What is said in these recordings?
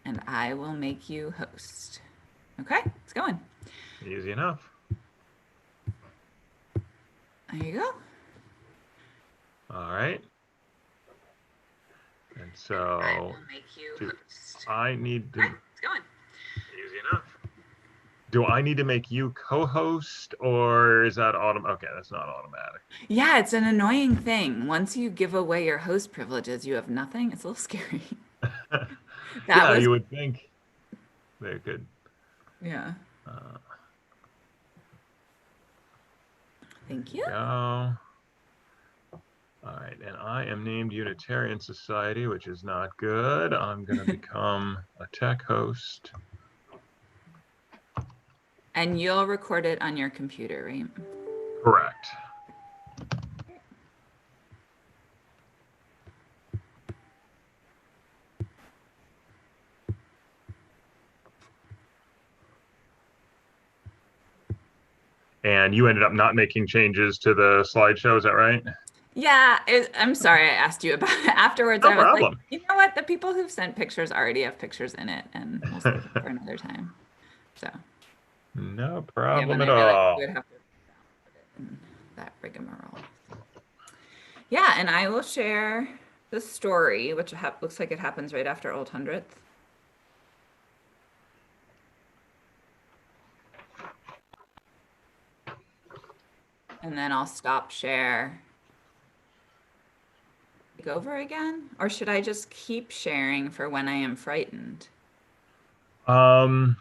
and I will make you host. Okay, it's going. Easy enough. There you go. All right. And And I so will make you do host. I need Okay, to, it's going. easy enough. Do I need to make you co-host or is that okay, that's not automatic. Yeah, it's an annoying thing. Once you give away your host privileges, you have nothing. It's a little scary. That Yeah, was, you would think they could. yeah. Uh, there Thank you you. go. All right, and I am named Unitarian Society, which is not good. I'm going to become a tech host. And you'll record it on your computer, right? Correct. And you ended up not making changes to the slideshow, is that right? Yeah, I'm sorry I asked you about it afterwards. No I was like, problem. you know what? The people who've sent pictures already have pictures in it, and we'll save it for another time. So, No yeah, problem when I at realized you all. would have to put it in that rigmarole. Yeah, and I will share the story, which looks like it happens right after Old Hundredth. And then I'll stop share. Take over again? Or should I just keep sharing for when I am frightened? Um,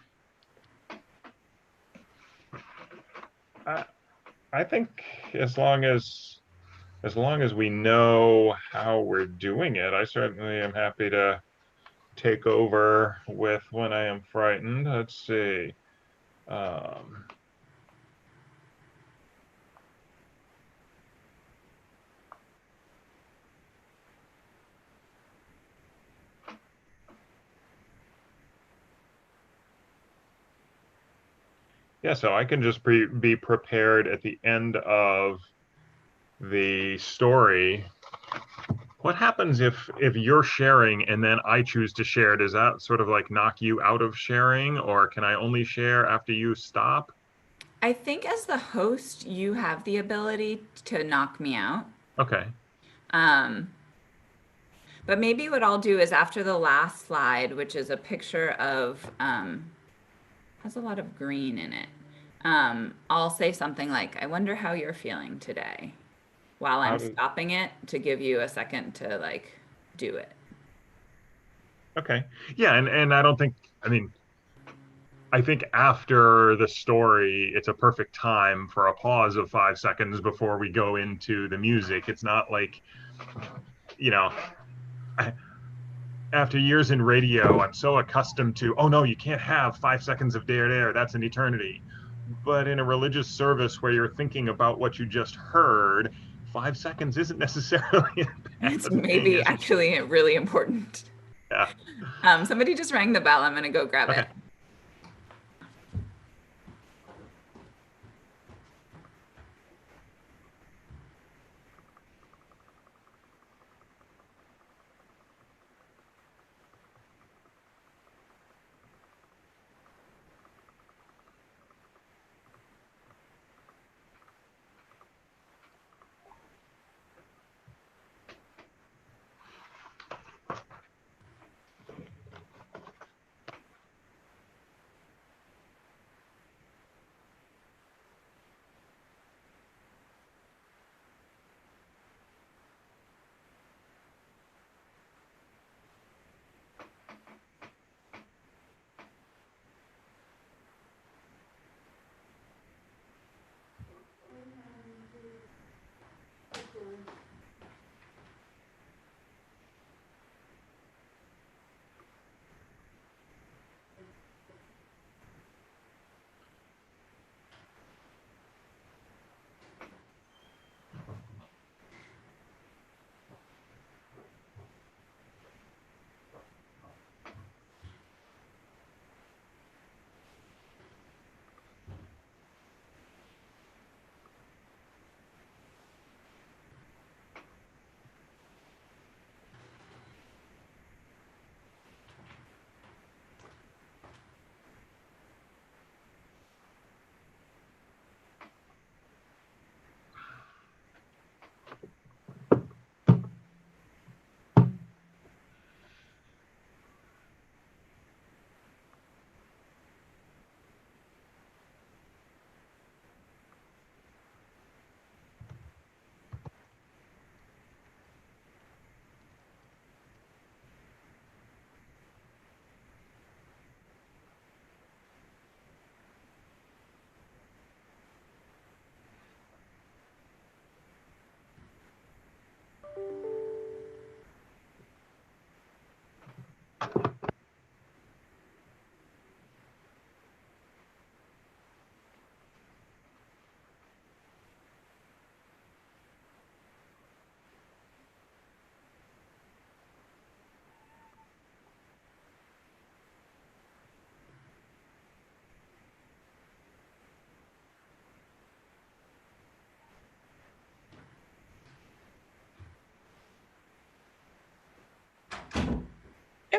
I, I think as long as we know how we're doing it, I certainly am happy to take over with when I am frightened. Let's see. Um, yeah, so I can just be prepared at the end of the story. What happens if you're sharing and then I choose to share? Does that sort of like knock you out of sharing, or can I only share after you stop? I think as the host, you have the ability to knock me out. Okay. Um, but maybe what I'll do is after the last slide, which is a picture of, has a lot of green in it. I'll say something like, I wonder how you're feeling today, while How I'm does stopping it to give you a second to like do it. Okay. Yeah, and I don't think I mean I think after the story, it's a perfect time for a pause of 5 seconds before we go into the music. It's not like, you know, after years in radio, I'm so accustomed to, oh no, you can't have 5 seconds of dead air. That's an eternity. But in a religious service where you're thinking about what you just heard, 5 seconds isn't necessarily a It's bad thing, maybe is it? actually really important. Yeah. Somebody just rang the bell. I'm gonna go grab it. Okay.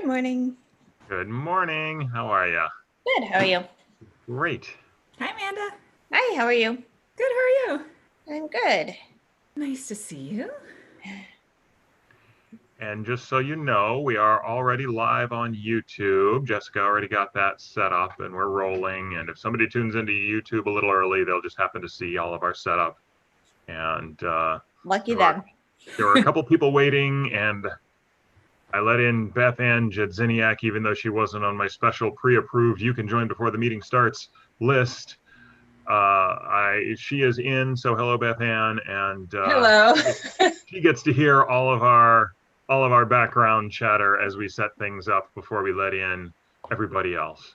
Good morning. Good morning. How are you? Good. How are you? Great. Hi, Amanda. Hi, how are you? Good. How are you? I'm good. Nice to see you. And just so you know, we are already live on YouTube. Jessica already got that set up and we're rolling. And if somebody tunes into YouTube a little early, they'll just happen to see all of our setup. And Lucky there them. there were a couple people waiting, and I let in Beth Ann Jadziniak, even though she wasn't on my special pre-approved "you can join before the meeting starts" list. She is in, so hello, Beth Ann, and Hello. she gets to hear all of our background chatter as we set things up before we let in everybody else.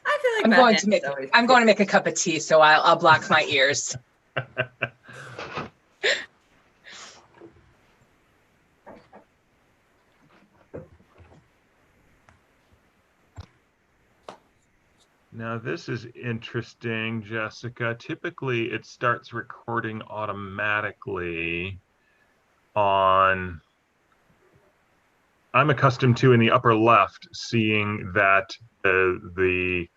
I feel like I'm Beth going Ann's to make always I'm going to make a cup of tea, so I'll block my ears. Now this is interesting, Jessica. Typically it starts recording automatically on, I'm accustomed to in the upper left seeing that the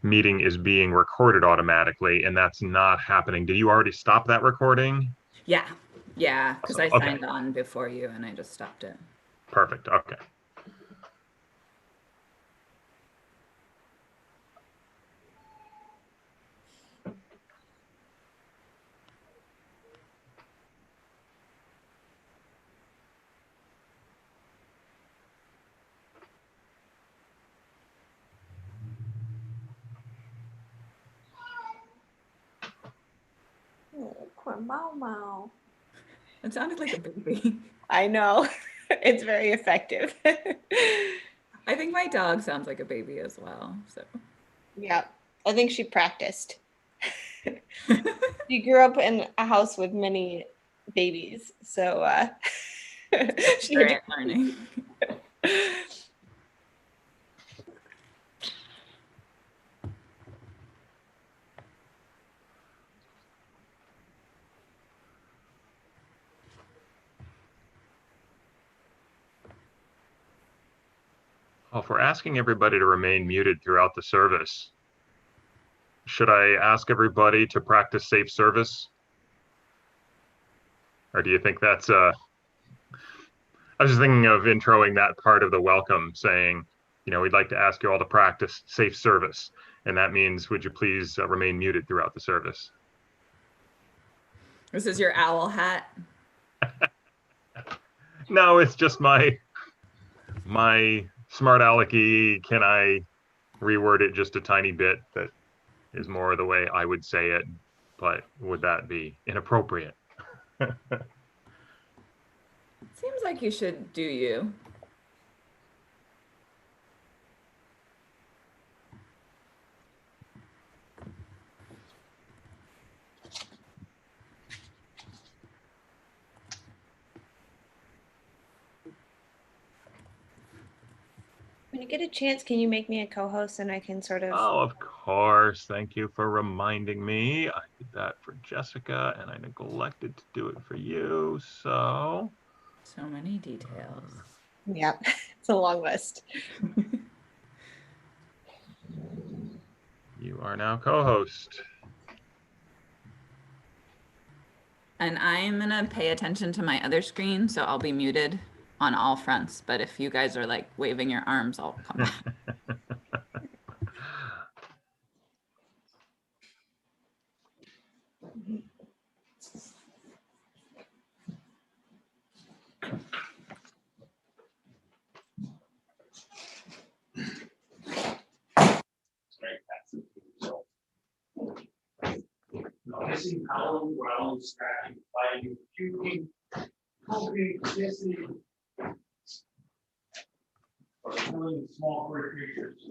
meeting is being recorded automatically, and that's not happening. Did you already stop that recording? Yeah, because I Okay. signed on before you and I just stopped it. Perfect. Okay. Oh, poor Mau Mau. It sounded like a baby. I know. It's very effective. I think my dog sounds like a baby as well. So Yeah. I think she practiced. She grew up in a house with many babies, so she had great learning. Well, if we're asking everybody to remain muted throughout the service, should I ask everybody to practice safe service? Or do you think that's I was just thinking of introing that part of the welcome, saying, we'd like to ask you all to practice safe service. And that means, would you please remain muted throughout the service? This is your owl hat. No, it's just my smart alecky. Can I reword it just a tiny bit that is more the way I would say it, but would that be inappropriate? Seems like you should do you. when you get a chance, can you make me a co-host and I can sort of Oh, of course. Thank you for reminding me. I did that for Jessica and I neglected to do it for you. So many details. Yeah, it's a long list. You are now co-host. And I'm gonna pay attention to my other screen, so I'll be muted on all fronts. But if you guys are like waving your arms, I'll come back. Noticing how well scratching, biting, puking, poking, kissing, or killing small furry creatures.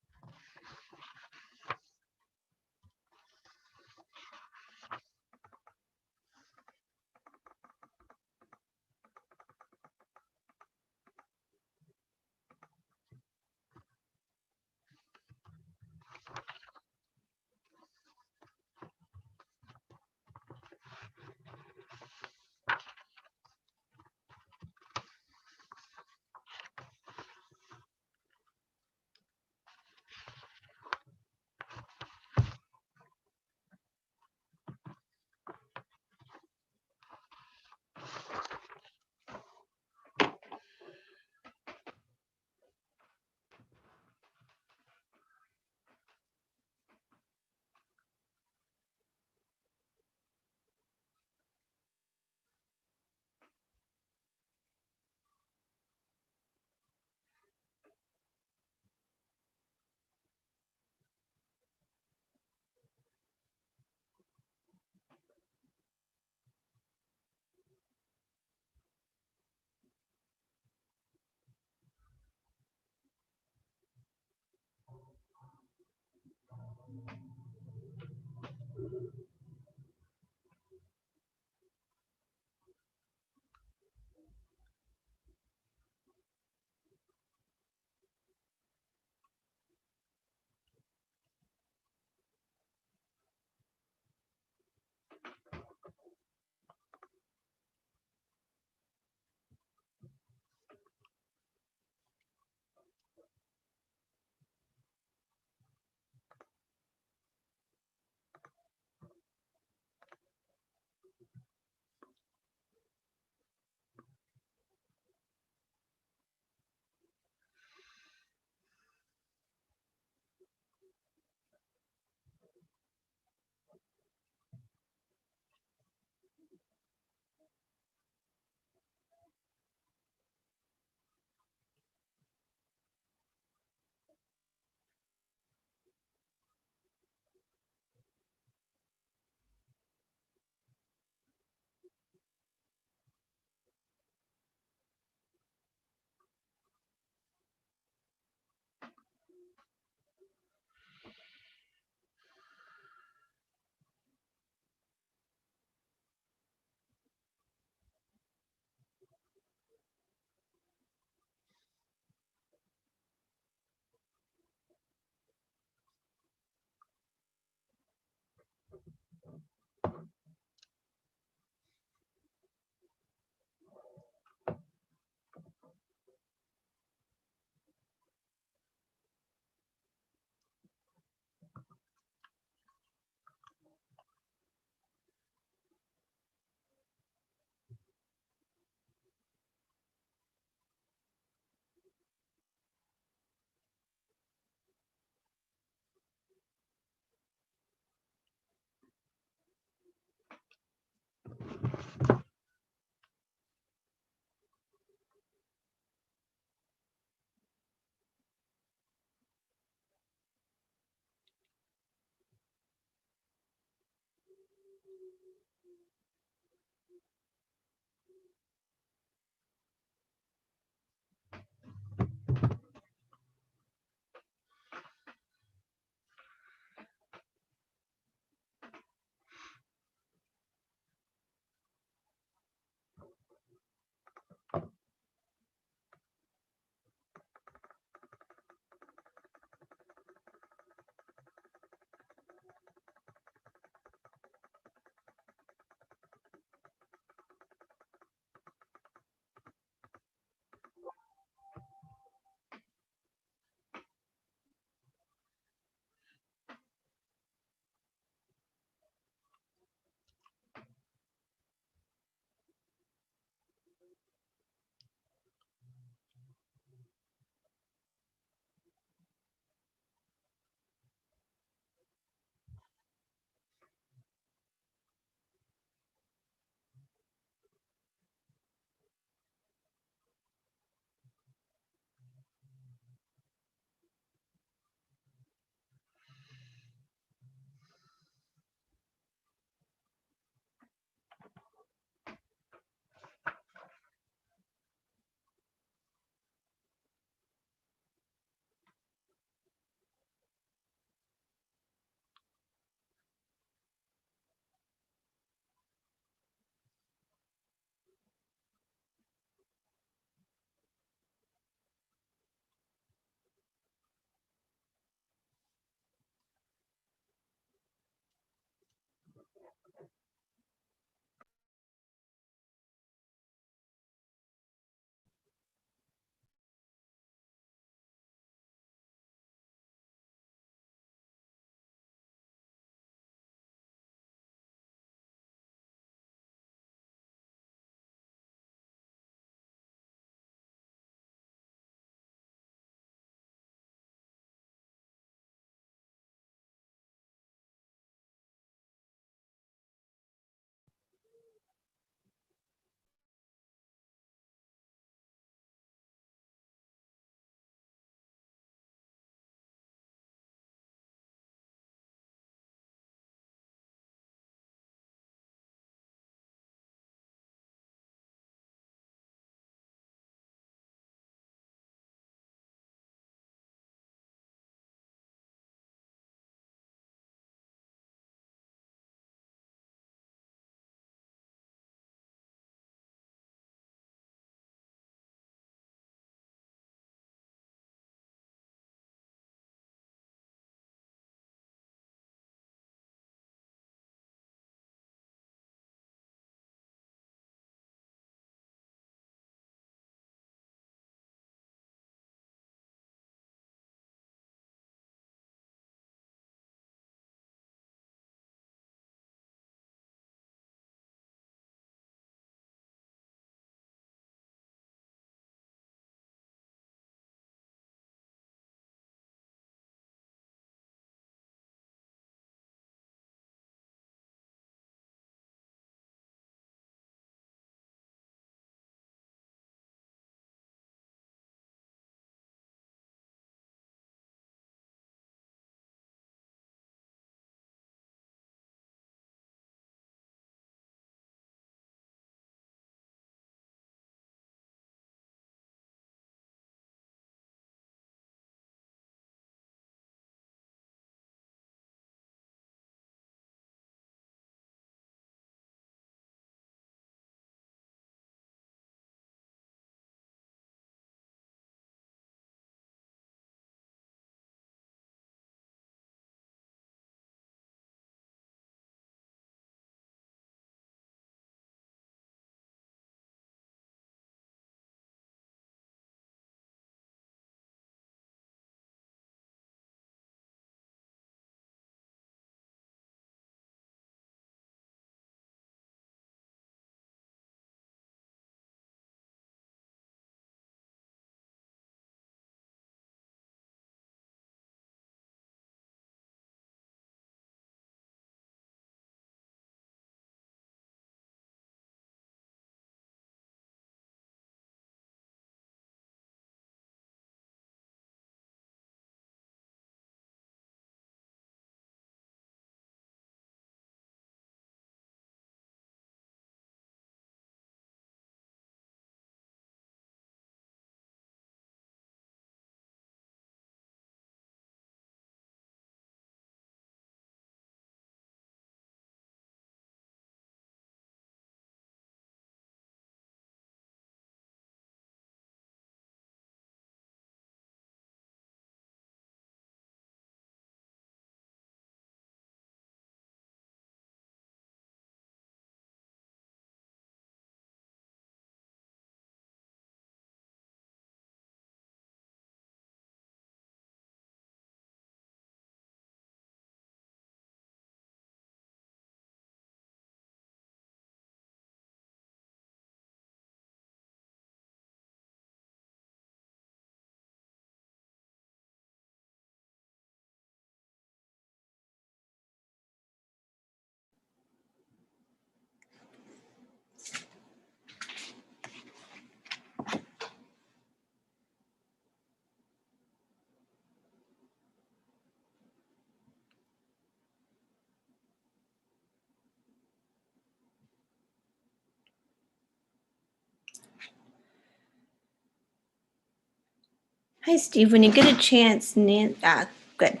Hi, Steve. When you get a chance, good.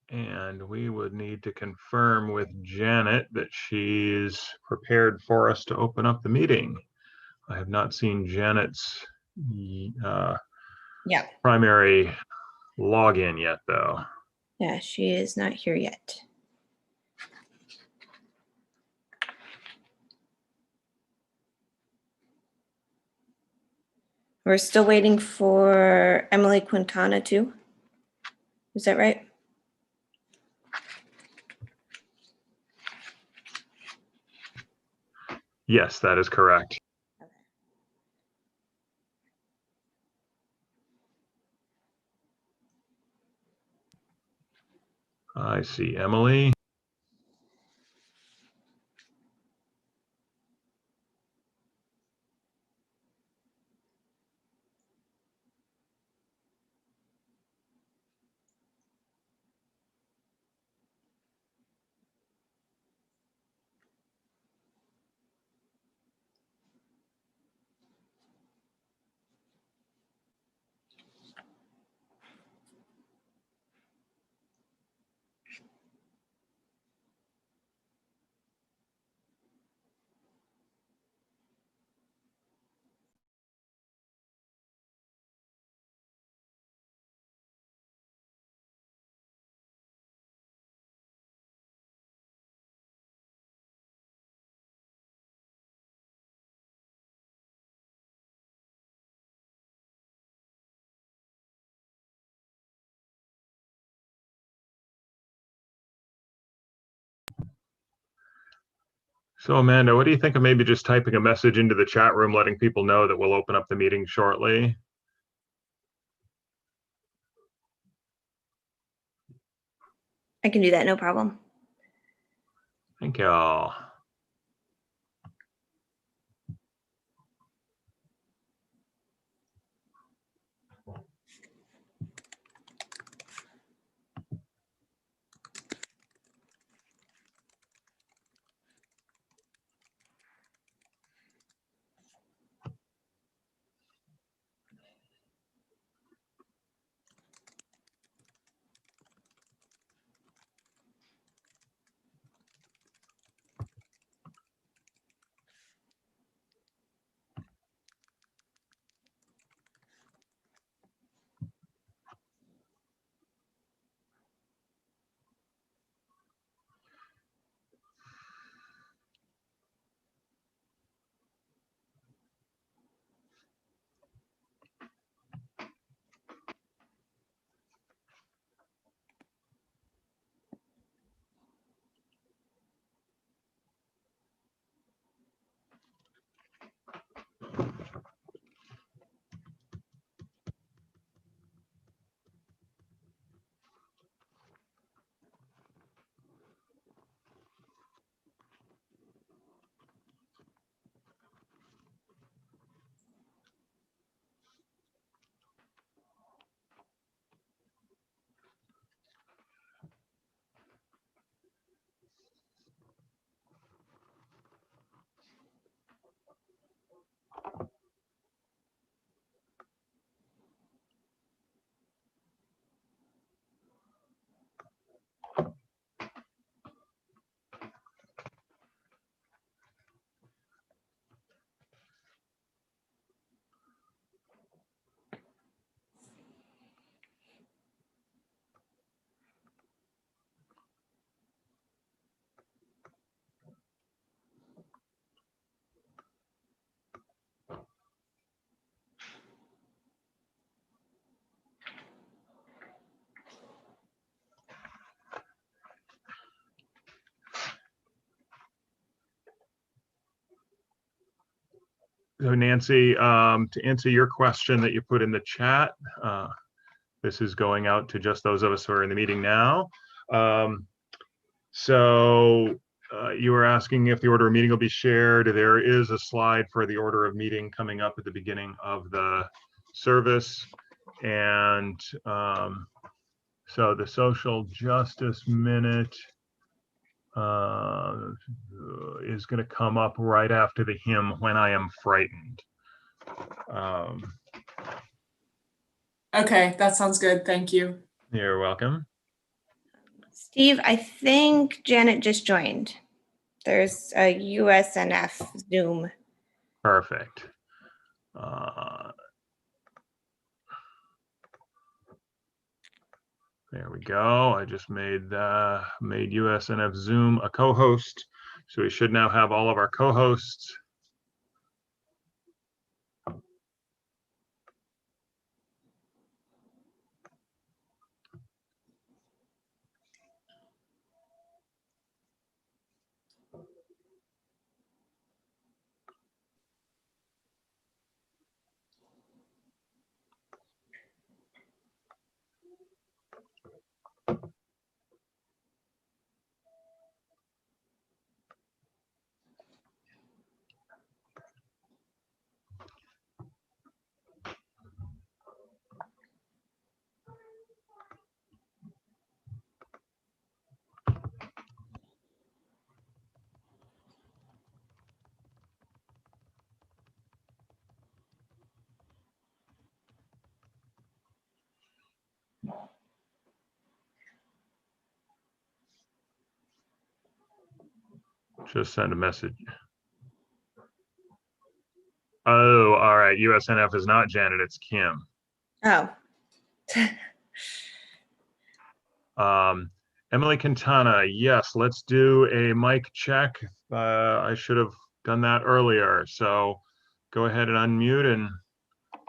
And we would need to confirm with Janet that she's prepared for us to open up the meeting. I have not seen Janet's Yeah. primary login yet, though. Yeah, she is not here yet. We're still waiting for Emily Quintana too. Is that right? Yes, that is correct. I see Emily. So Amanda, what do you think of maybe just typing a message into the chat room, letting people know that we'll open up the meeting shortly? I can do that, no problem. Thank you. So Nancy, to answer your question that you put in the chat, this is going out to just those of us who are in the meeting now. So you were asking if the order of meeting will be shared. There is a slide for the order of meeting coming up at the beginning of the service. And so the social justice minute is going to come up right after the hymn, When I Am Frightened. Okay, that sounds good. Thank you. You're welcome. Steve, I think Janet just joined. There's a USNF Zoom. Perfect. There we go. I just made USNF Zoom a co-host. So we should now have all of our co-hosts. Just send a message. Oh, all right. USNF is not Janet, it's Kim. Oh. Emily Quintana, yes, let's do a mic check. I should have done that earlier. So go ahead and unmute and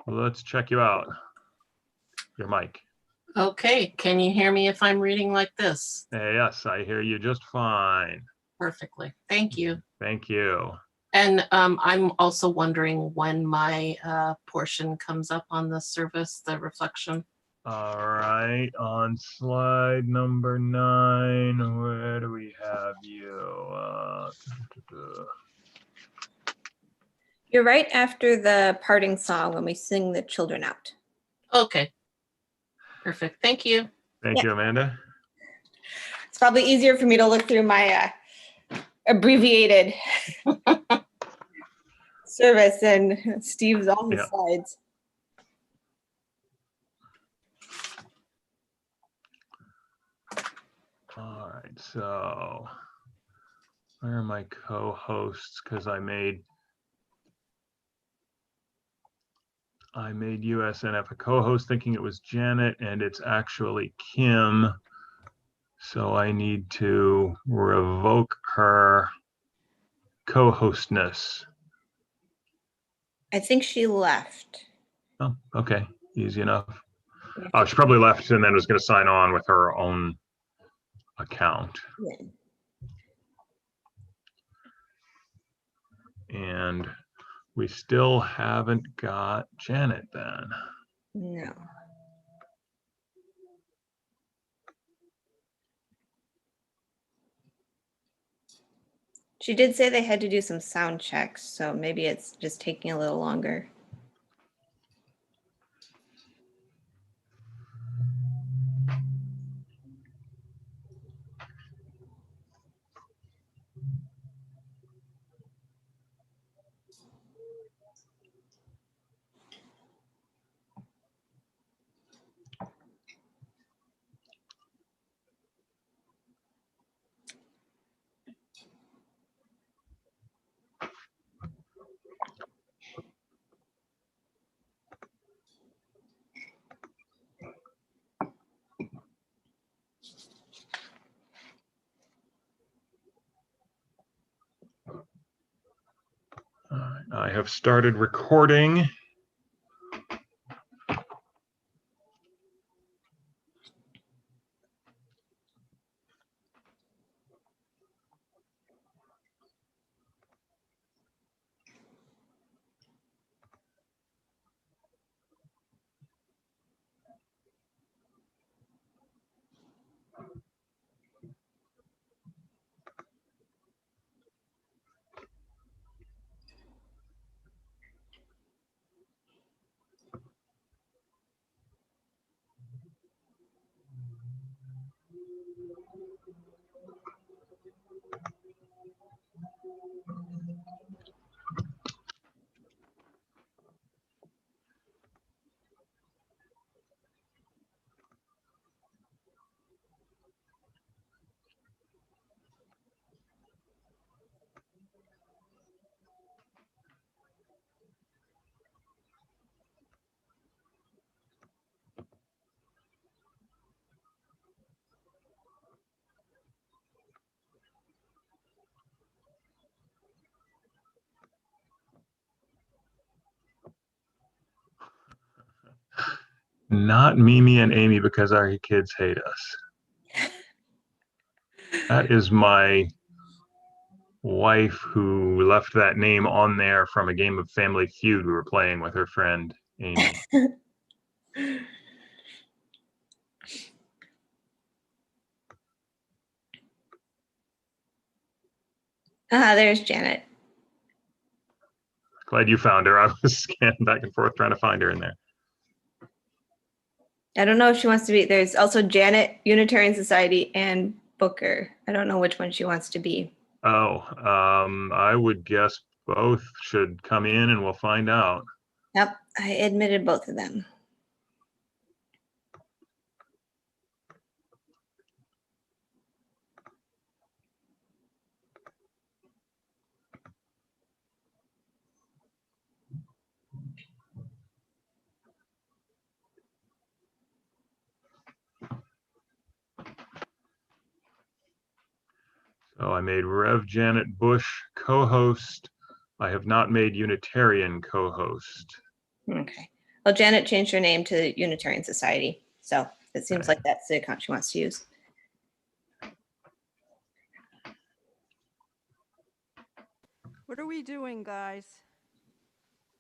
let's check you out. Your mic. Okay, can you hear me if I'm reading like this? Yes, I hear you just fine. Perfectly, thank you. Thank you. And I'm also wondering when my portion comes up on the service, the reflection. All right, on slide number 9, where do we have you? You're right after the parting song when we sing the children out. Okay, perfect, thank you. Thank you, Amanda. It's probably easier for me to look through my abbreviated service and Steve's all his Yeah. slides. All right, so where are my co-hosts? Because I made USNF a co-host thinking it was Janet, and it's actually Kim. So I need to revoke her co-hostness. I think she left. Oh, okay, easy enough. Oh, she probably left and then was going to sign on with her own account. Yeah. And we still haven't got Janet then. No. She did say they had to do some sound checks, so maybe it's just taking a little longer. All right, I have started recording. Not Mimi and Amy because our kids hate us. That is my wife who left that name on there from a game of Family Feud we were playing with her friend Amy. There's Janet. Glad you found her. I was scanning back and forth trying to find her in there. I don't know if she wants to be. There's also Janet, Unitarian Society, and Booker. I don't know which one she wants to be. Oh, I would guess both should come in and we'll find out. Yep, I admitted both of them. So I made Rev Janet Bush co-host. I have not made Unitarian co-host. Okay. Well, Janet changed her name to Unitarian Society. So it seems Okay. like that's the account she wants to use. What are we doing, guys?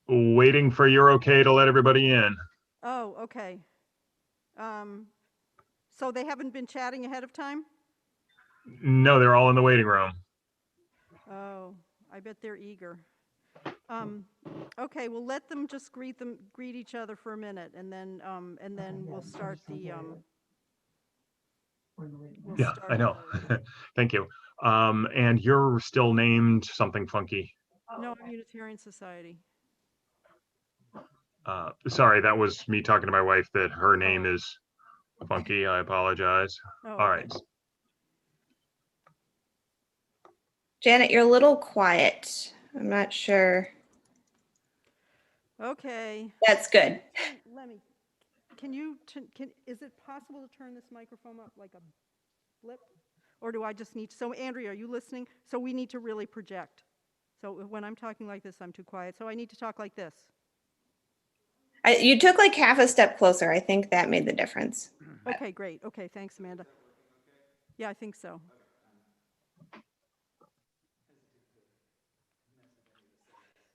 Waiting for your okay to let everybody in. Oh, okay. So they haven't been chatting ahead of time? No, they're all in the waiting room. Oh, I bet they're eager. Okay, well, let them just greet each other for a minute, and then we'll start the. We'll Yeah, start I know. the- Thank you. And you're still named something funky. No, I'm Unitarian Society. Sorry, that was me talking to my wife that her name is funky. I apologize. Oh, All right. okay. Janet, you're a little quiet. I'm not sure. Okay. That's good. Lemmy, is it possible to turn this microphone up like a blip? Or do I just need, so Andrea, are you listening? So we need to really project. So when I'm talking like this, I'm too quiet. So I need to talk like this. You took like half a step closer. I think that made the difference. Okay, great. Okay, thanks, Amanda. Yeah, I think so.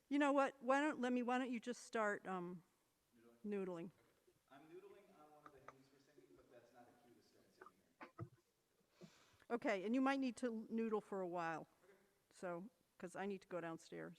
You know what? Why don't you just start noodling? I'm noodling on one of the hymns we're singing, but that's not a cue to start singing. Okay, and you might need to noodle for a while. So, because I need to go downstairs.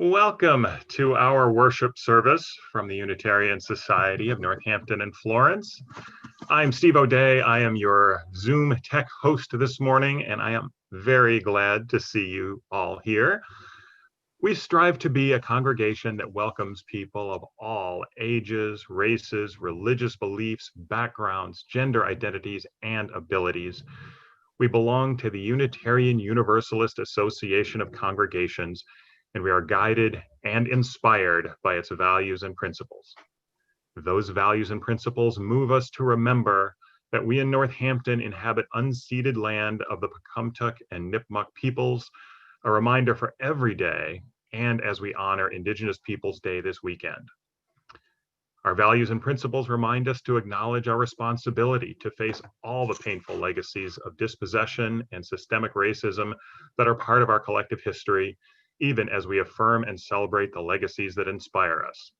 Welcome to our worship service from the Unitarian Society of Northampton and Florence. I'm Steve O'Day. I am your Zoom tech host this morning, and I am very glad to see you all here. We strive to be a congregation that welcomes people of all ages, races, religious beliefs, backgrounds, gender identities, and abilities. We belong to the Unitarian Universalist Association of Congregations, and we are guided and inspired by its values and principles. Those values and principles move us to remember that we in Northampton inhabit unceded land of the Pecumtuck and Nipmuc peoples, a reminder for every day, and as we honor Indigenous Peoples Day this weekend. Our values and principles remind us to acknowledge our responsibility to face all the painful legacies of dispossession and systemic racism that are part of our collective history, even as we affirm and celebrate the legacies that inspire us.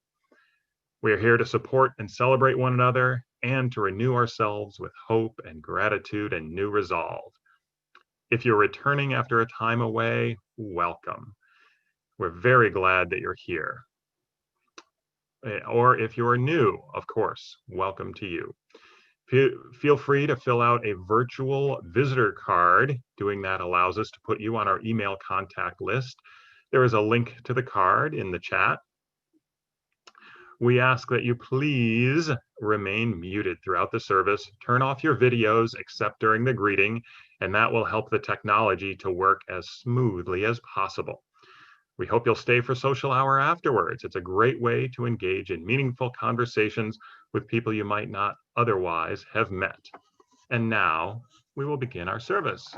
We are here to support and celebrate one another and to renew ourselves with hope and gratitude and new resolve. If you're returning after a time away, welcome. We're very glad that you're here. Or if you are new, of course, welcome to you. Feel free to fill out a virtual visitor card. Doing that allows us to put you on our email contact list. There is a link to the card in the chat. We ask that you please remain muted throughout the service. Turn off your videos except during the greeting, and that will help the technology to work as smoothly as possible. We hope you'll stay for social hour afterwards. It's a great way to engage in meaningful conversations with people you might not otherwise have met. And now we will begin our service.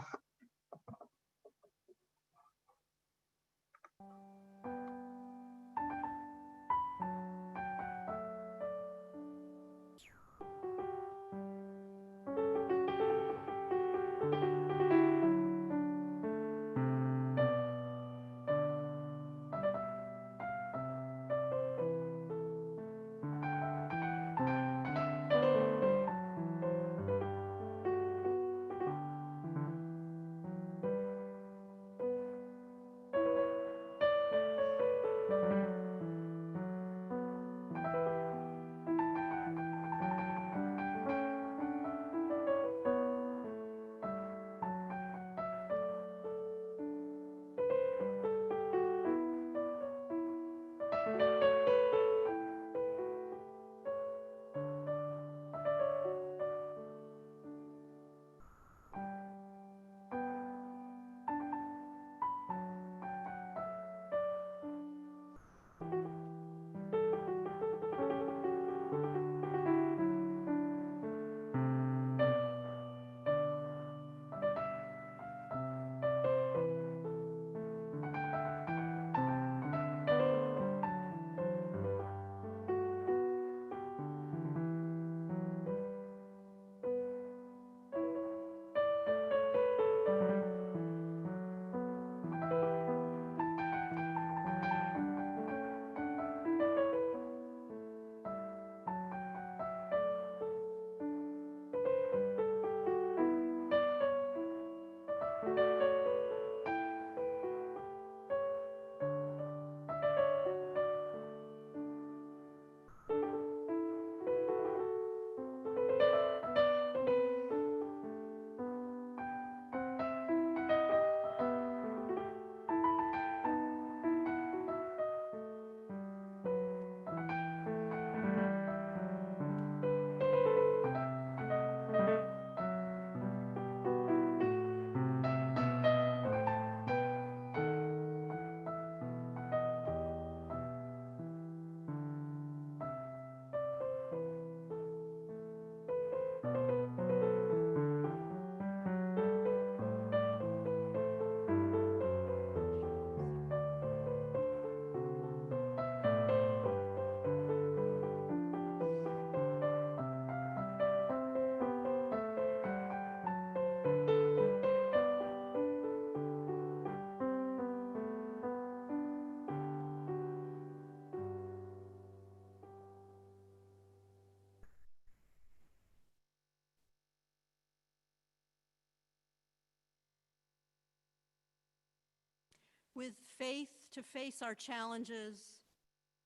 with faith to face our challenges,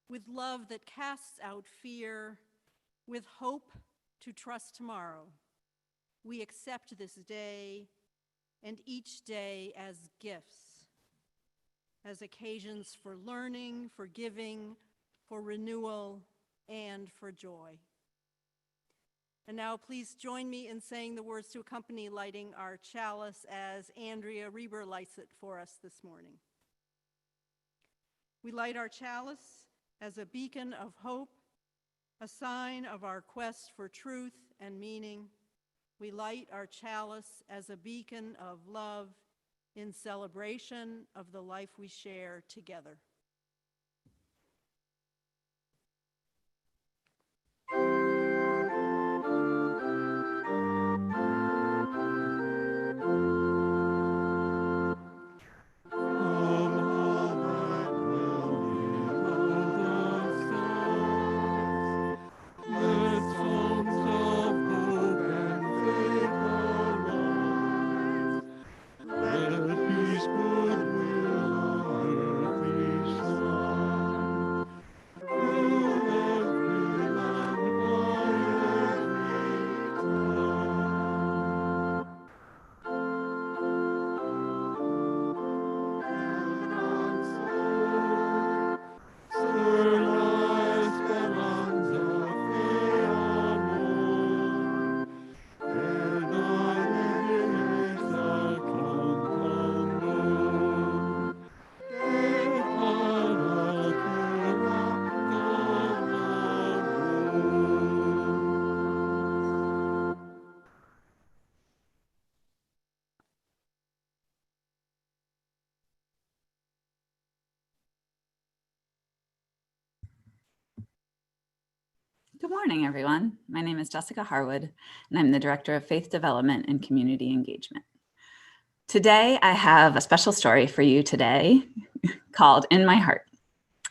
with love that casts out fear, with hope to trust tomorrow. We accept this day and each day as gifts, as occasions for learning, for giving, for renewal, and for joy. And now please join me in saying the words to accompany lighting our chalice as Andrea Reber lights it for us this morning. We light our chalice as a beacon of hope, a sign of our quest for truth and meaning. We light our chalice as a beacon of love in celebration of the life we share together. Good morning, everyone. My name is Jessica Harwood, and I'm the Director of Faith Development and Community Engagement. Today, I have a special story for you today called In My Heart,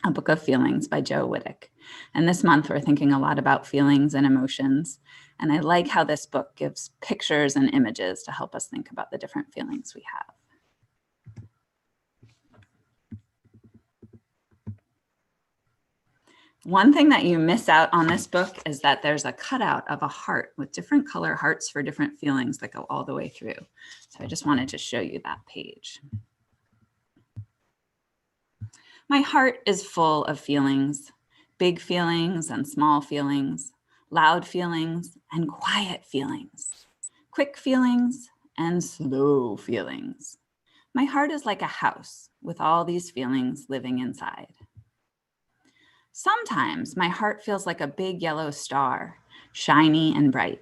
a Book of Feelings by Joe Wittick. And this month, we're thinking a lot about feelings and emotions. And I like how this book gives pictures and images to help us think about the different feelings we have. One thing that you miss out on this book is that there's a cutout of a heart with different color hearts for different feelings that go all the way through. So I just wanted to show you that page. My heart is full of feelings, big feelings and small feelings, loud feelings and quiet feelings, quick feelings and slow feelings. My heart is like a house with all these feelings living inside. Sometimes my heart feels like a big yellow star, shiny and bright.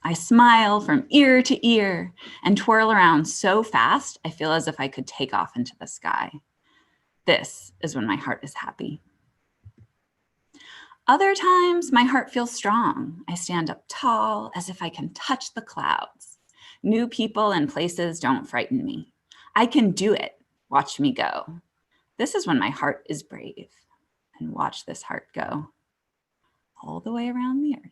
I smile from ear to ear and twirl around so fast, I feel as if I could take off into the sky. This is when my heart is happy. Other times, my heart feels strong. I stand up tall as if I can touch the clouds. New people and places don't frighten me. I can do it. Watch me go. This is when my heart is brave. And watch this heart go all the way around the earth.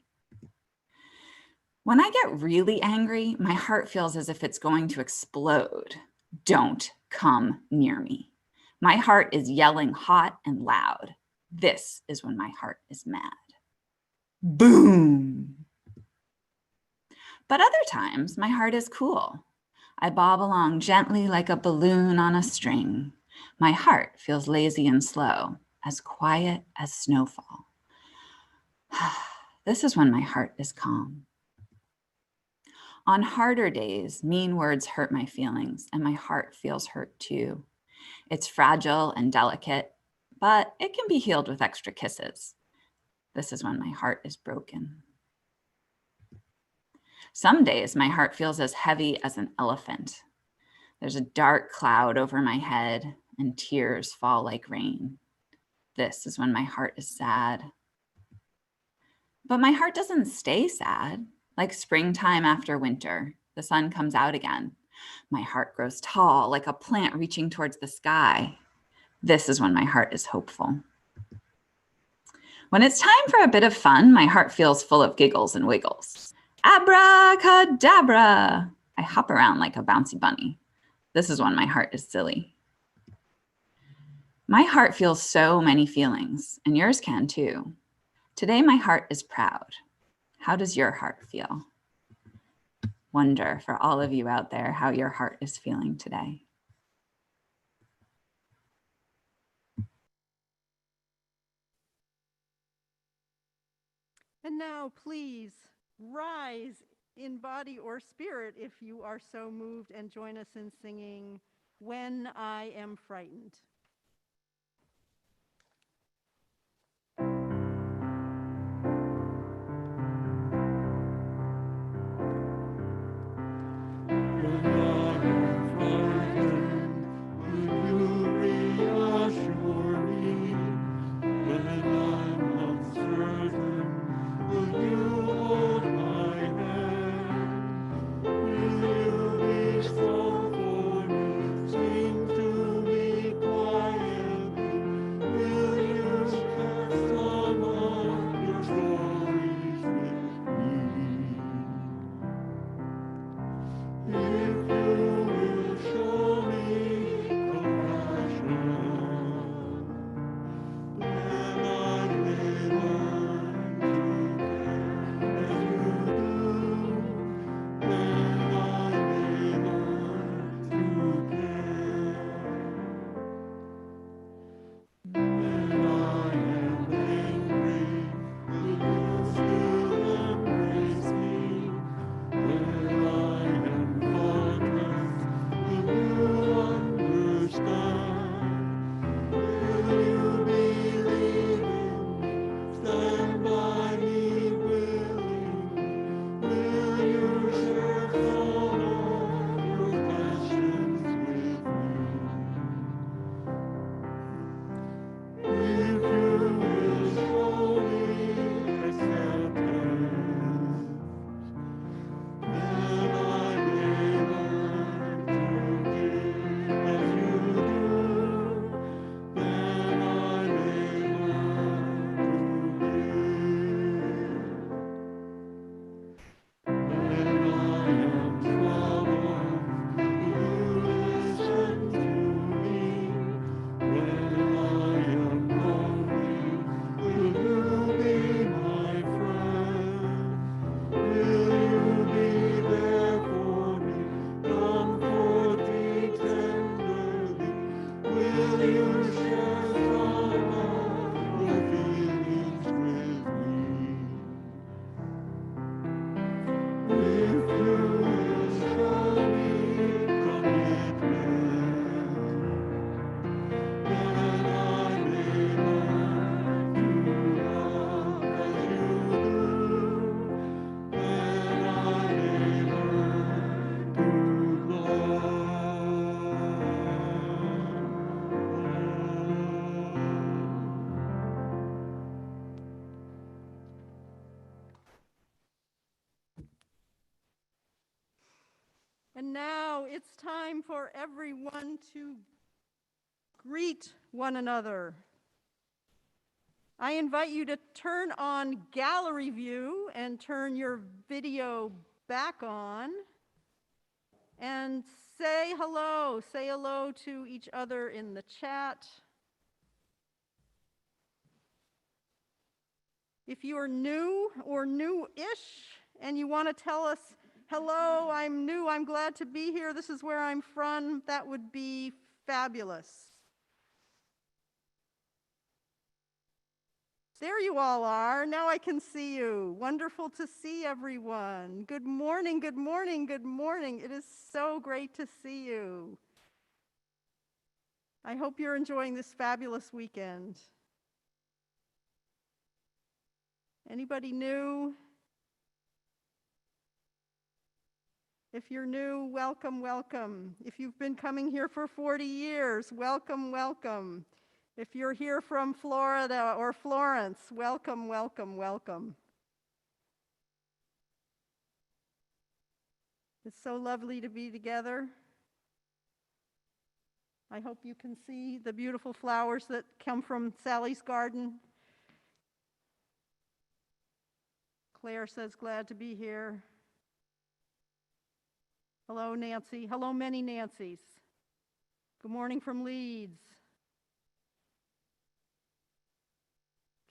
When I get really angry, my heart feels as if it's going to explode. Don't come near me. My heart is yelling hot and loud. This is when my heart is mad. Boom. But other times, my heart is cool. I bob along gently like a balloon on a string. My heart feels lazy and slow, as quiet as snowfall. This is when my heart is calm. On harder days, mean words hurt my feelings, and my heart feels hurt too. It's fragile and delicate, but it can be healed with extra kisses. This is when my heart is broken. Some days, my heart feels as heavy as an elephant. There's a dark cloud over my head, and tears fall like rain. This is when my heart is sad. But my heart doesn't stay sad. Like springtime after winter, the sun comes out again. My heart grows tall, like a plant reaching towards the sky. This is when my heart is hopeful. When it's time for a bit of fun, my heart feels full of giggles and wiggles. Abracadabra! I hop around like a bouncy bunny. This is when my heart is silly. My heart feels so many feelings, and yours can too. Today, my heart is proud. How does your heart feel? Wonder for all of you out there how your heart is feeling today. And now, please rise in body or spirit if you are so moved and join us in singing When I Am Frightened. And now it's time for everyone to greet one another. I invite you to turn on gallery view and turn your video back on and say hello. Say hello to each other in the chat. If you are new or new-ish and you want to tell us, hello, I'm new, I'm glad to be here, this is where I'm from, that would be fabulous. There you all are. Now I can see you. Wonderful to see everyone. Good morning, good morning, good morning. It is so great to see you. I hope you're enjoying this fabulous weekend. Anybody new? If you're new, welcome, welcome. If you've been coming here for 40 years, welcome, welcome. If you're here from Florida or Florence, welcome, welcome, welcome. It's so lovely to be together. I hope you can see the beautiful flowers that come from Sally's garden. Claire says, glad to be here. Hello, Nancy. Hello, many Nancys. Good morning from Leeds.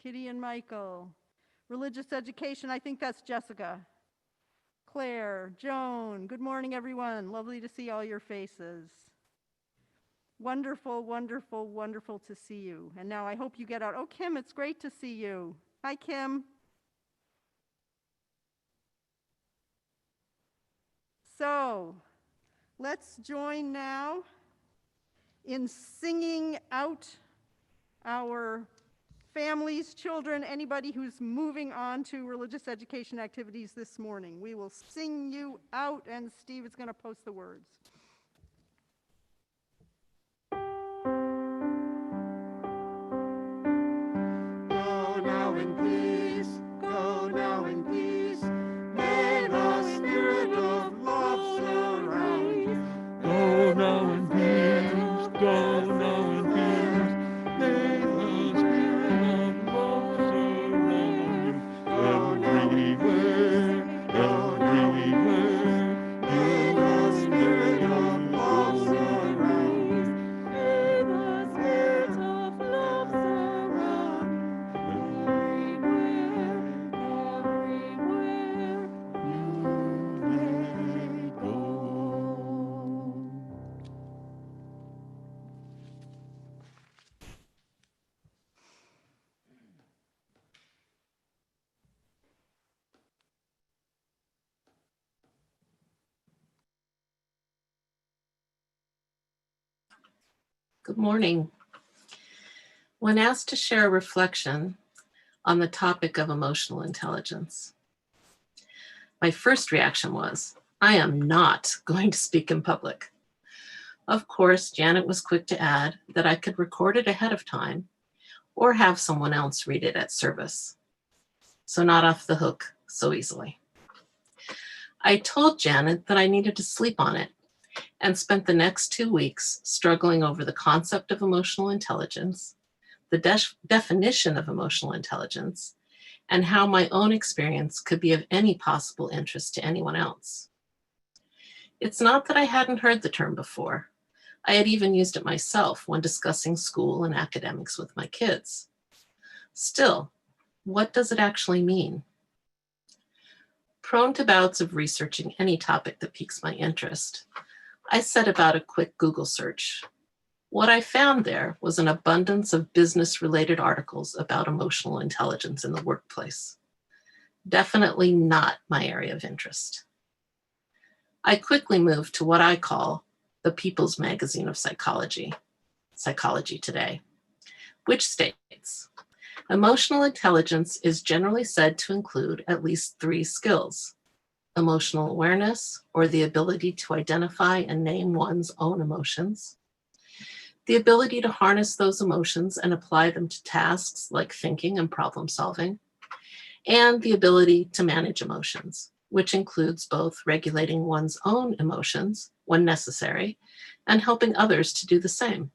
Kitty and Michael. Religious education, I think that's Jessica. Claire, Joan, good morning, everyone. Lovely to see all your faces. Wonderful, wonderful, wonderful to see you. And now I hope you get out. Oh, Kim, it's great to see you. Hi, Kim. So let's join now in singing out our families, children, anybody who's moving on to religious education activities this morning. We will sing you out, and Steve is going to post the words. Go now in peace, go now in peace. May the spirit of love surround. Go now in peace, go now in peace. May the spirit of love surround you. Everywhere, everywhere. May the spirit of love surround. May the spirit of love surround. Everywhere, everywhere you may go. Good morning. When asked to share a reflection on the topic of emotional intelligence, my first reaction was, I am not going to speak in public. Of course, Janet was quick to add that I could record it ahead of time or have someone else read it at service. So not off the hook so easily. I told Janet that I needed to sleep on it and spent the next 2 weeks struggling over the concept of emotional intelligence, the definition of emotional intelligence, and how my own experience could be of any possible interest to anyone else. It's not that I hadn't heard the term before. I had even used it myself when discussing school and academics with my kids. Still, what does it actually mean? Prone to bouts of researching any topic that piques my interest, I set about a quick Google search. What I found there was an abundance of business-related articles about emotional intelligence in the workplace. Definitely not my area of interest. I quickly moved to what I call the People's Magazine of Psychology, Psychology Today, which states, emotional intelligence is generally said to include at least 3 skills: emotional awareness, or the ability to identify and name one's own emotions, the ability to harness those emotions and apply them to tasks like thinking and problem solving, and the ability to manage emotions, which includes both regulating one's own emotions when necessary and helping others to do the same.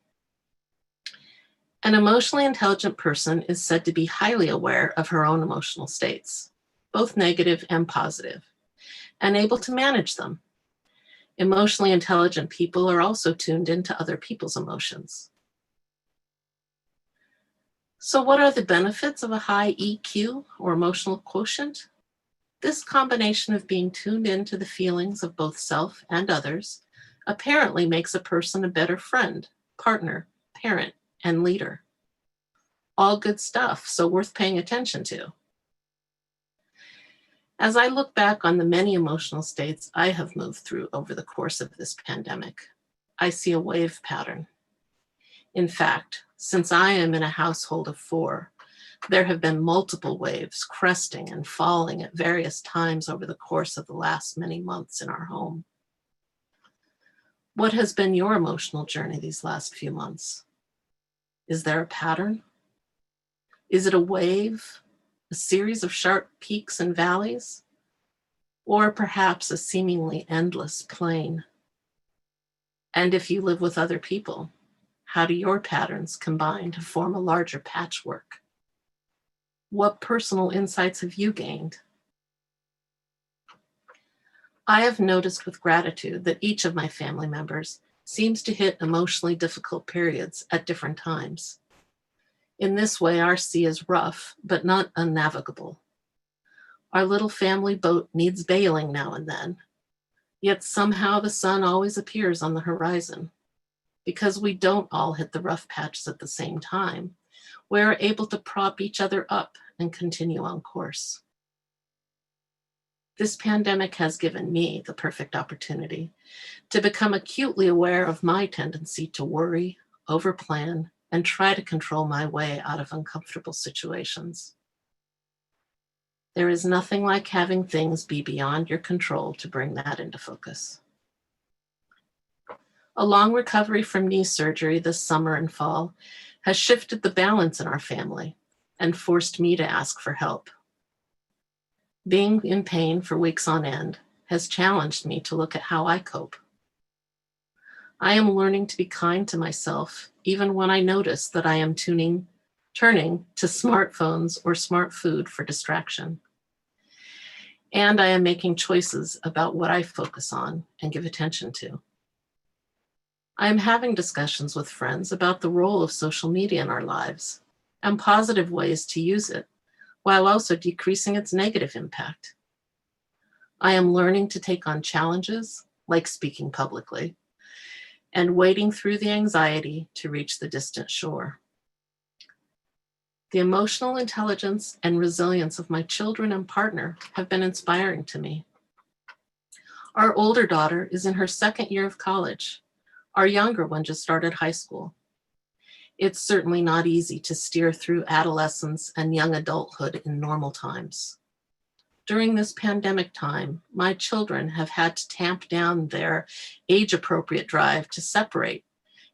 An emotionally intelligent person is said to be highly aware of her own emotional states, both negative and positive, and able to manage them. Emotionally intelligent people are also tuned into other people's emotions. So what are the benefits of a high EQ or emotional quotient? This combination of being tuned into the feelings of both self and others apparently makes a person a better friend, partner, parent, and leader. All good stuff, so worth paying attention to. As I look back on the many emotional states I have moved through over the course of this pandemic, I see a wave pattern. In fact, since I am in a household of 4, there have been multiple waves cresting and falling at various times over the course of the last many months in our home. What has been your emotional journey these last few months? Is there a pattern? Is it a wave? A series of sharp peaks and valleys, or perhaps a seemingly endless plain? And if you live with other people, how do your patterns combine to form a larger patchwork? What personal insights have you gained? I have noticed with gratitude that each of my family members seems to hit emotionally difficult periods at different times. In this way, our sea is rough, but not unnavigable. Our little family boat needs bailing now and then, yet somehow the sun always appears on the horizon. Because we don't all hit the rough patches at the same time, we're able to prop each other up and continue on course. This pandemic has given me the perfect opportunity to become acutely aware of my tendency to worry, overplan, and try to control my way out of uncomfortable situations. There is nothing like having things be beyond your control to bring that into focus. A long recovery from knee surgery this summer and fall has shifted the balance in our family and forced me to ask for help. Being in pain for weeks on end has challenged me to look at how I cope. I am learning to be kind to myself even when I notice that I am turning to smartphones or smart food for distraction. And I am making choices about what I focus on and give attention to. I am having discussions with friends about the role of social media in our lives and positive ways to use it, while also decreasing its negative impact. I am learning to take on challenges, like speaking publicly, and wading through the anxiety to reach the distant shore. The emotional intelligence and resilience of my children and partner have been inspiring to me. Our older daughter is in her second year of college. Our younger one just started high school. It's certainly not easy to steer through adolescence and young adulthood in normal times. During this pandemic time, my children have had to tamp down their age-appropriate drive to separate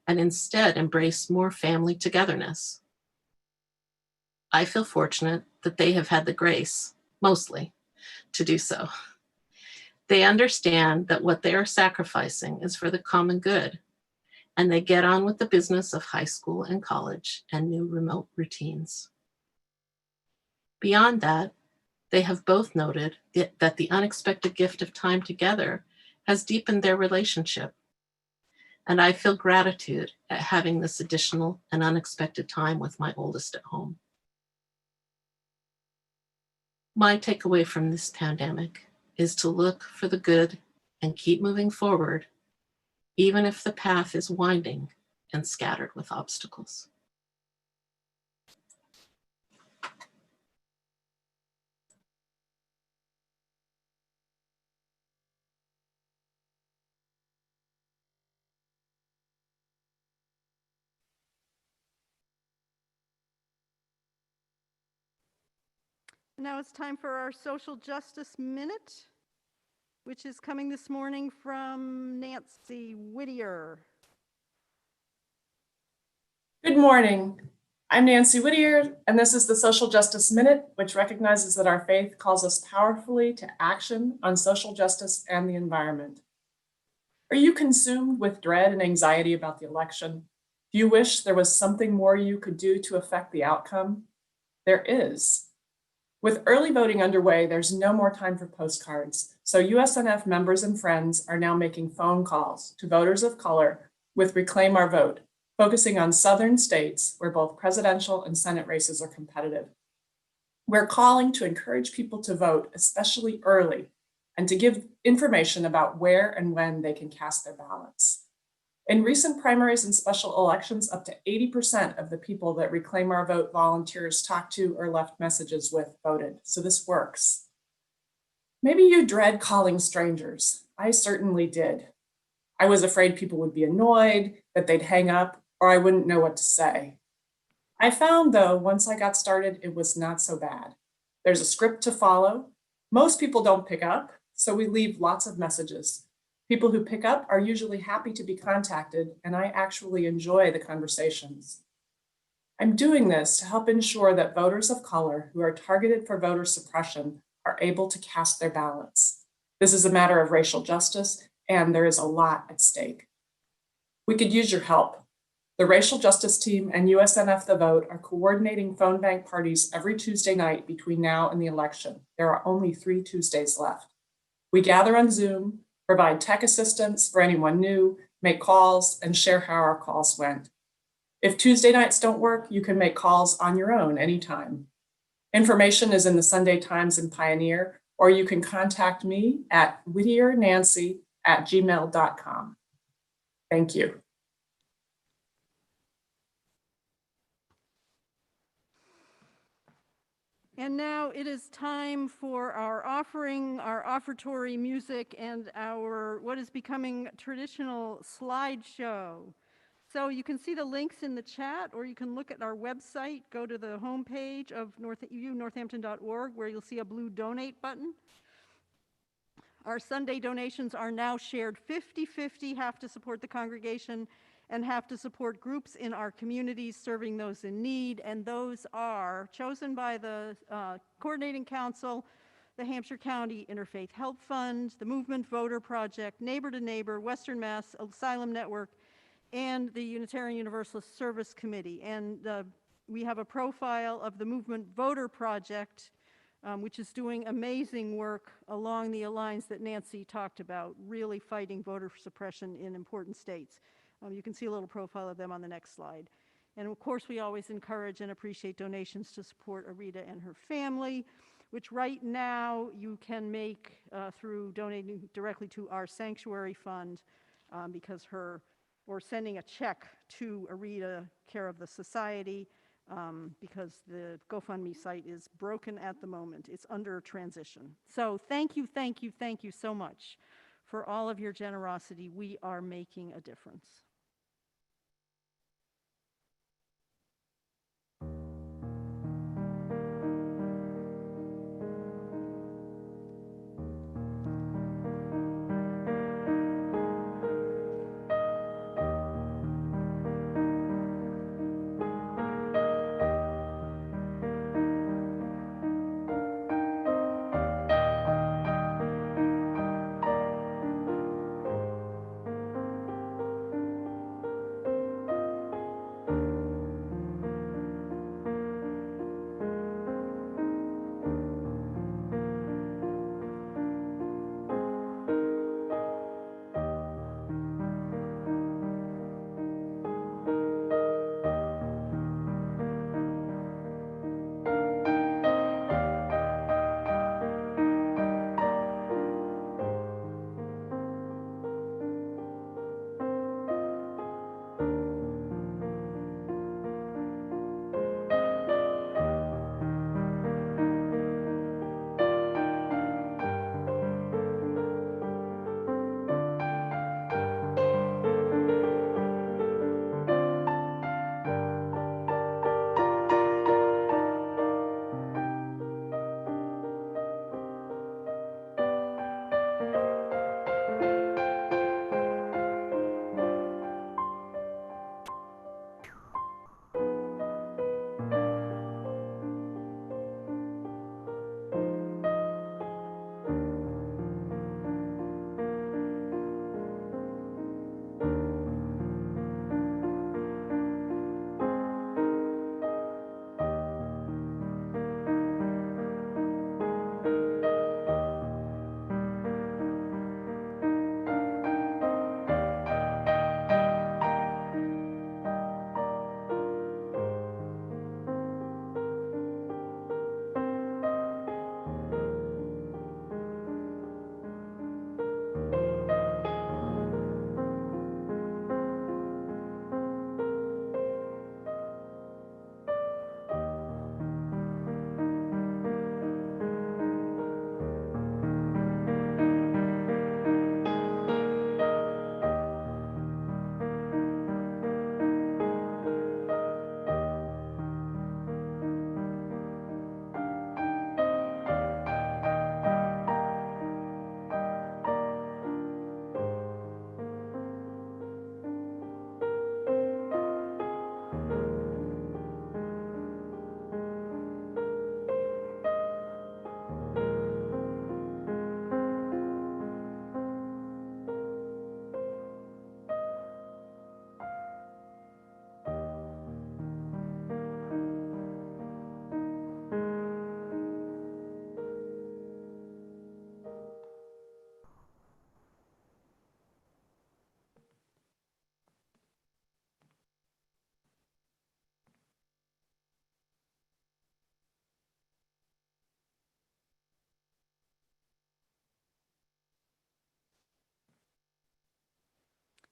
and instead embrace more family togetherness. I feel fortunate that they have had the grace, mostly, to do so. They understand that what they are sacrificing is for the common good, and they get on with the business of high school and college and new remote routines. Beyond that, they have both noted that the unexpected gift of time together has deepened their relationship. And I feel gratitude at having this additional and unexpected time with my oldest at home. My takeaway from this pandemic is to look for the good and keep moving forward, even if the path is winding and scattered with obstacles. Now it's time for our Social Justice Minute, which is coming this morning from Nancy Whittier. Good morning. I'm Nancy Whittier, and this is the Social Justice Minute, which recognizes that our faith calls us powerfully to action on social justice and the environment. Are you consumed with dread and anxiety about the election? Do you wish there was something more you could do to affect the outcome? There is. With early voting underway, there's no more time for postcards. So USNF members and friends are now making phone calls to voters of color with Reclaim Our Vote, focusing on southern states where both presidential and Senate races are competitive. We're calling to encourage people to vote, especially early, and to give information about where and when they can cast their ballots. In recent primaries and special elections, up to 80% of the people that Reclaim Our Vote volunteers talked to or left messages with voted, so this works. Maybe you dread calling strangers. I certainly did. I was afraid people would be annoyed, that they'd hang up, or I wouldn't know what to say. I found, though, once I got started, it was not so bad. There's a script to follow. Most people don't pick up, so we leave lots of messages. People who pick up are usually happy to be contacted, and I actually enjoy the conversations. I'm doing this to help ensure that voters of color who are targeted for voter suppression are able to cast their ballots. This is a matter of racial justice, and there is a lot at stake. We could use your help. The Racial Justice Team and USNF The Vote are coordinating phone bank parties every Tuesday night between now and the election. There are only 3 Tuesdays left. We gather on Zoom, provide tech assistance for anyone new, make calls, and share how our calls went. If Tuesday nights don't work, you can make calls on your own anytime. Information is in the Sunday Times and Pioneer, or you can contact me at whittierNancy@gmail.com. Thank you. And now it is time for our offering, our offertory music, and our what is becoming traditional slideshow. So you can see the links in the chat, or you can look at our website, go to the homepage of northampton.org, where you'll see a blue donate button. Our Sunday donations are now shared 50-50, half to support the congregation and half to support groups in our communities serving those in need. And those are chosen by the Coordinating Council, the Hampshire County Interfaith Help Fund, the Movement Voter Project, Neighbor to Neighbor, Western Mass Asylum Network, and the Unitarian Universalist Service Committee. And we have a profile of the Movement Voter Project, which is doing amazing work along the lines that Nancy talked about, really fighting voter suppression in important states. You can see a little profile of them on the next slide. And of course, we always encourage and appreciate donations to support Arita and her family, which right now you can make through donating directly to our sanctuary fund, or sending a check to Arita, care of the society, because the GoFundMe site is broken at the moment. It's under transition. So thank you so much for all of your generosity. We are making a difference.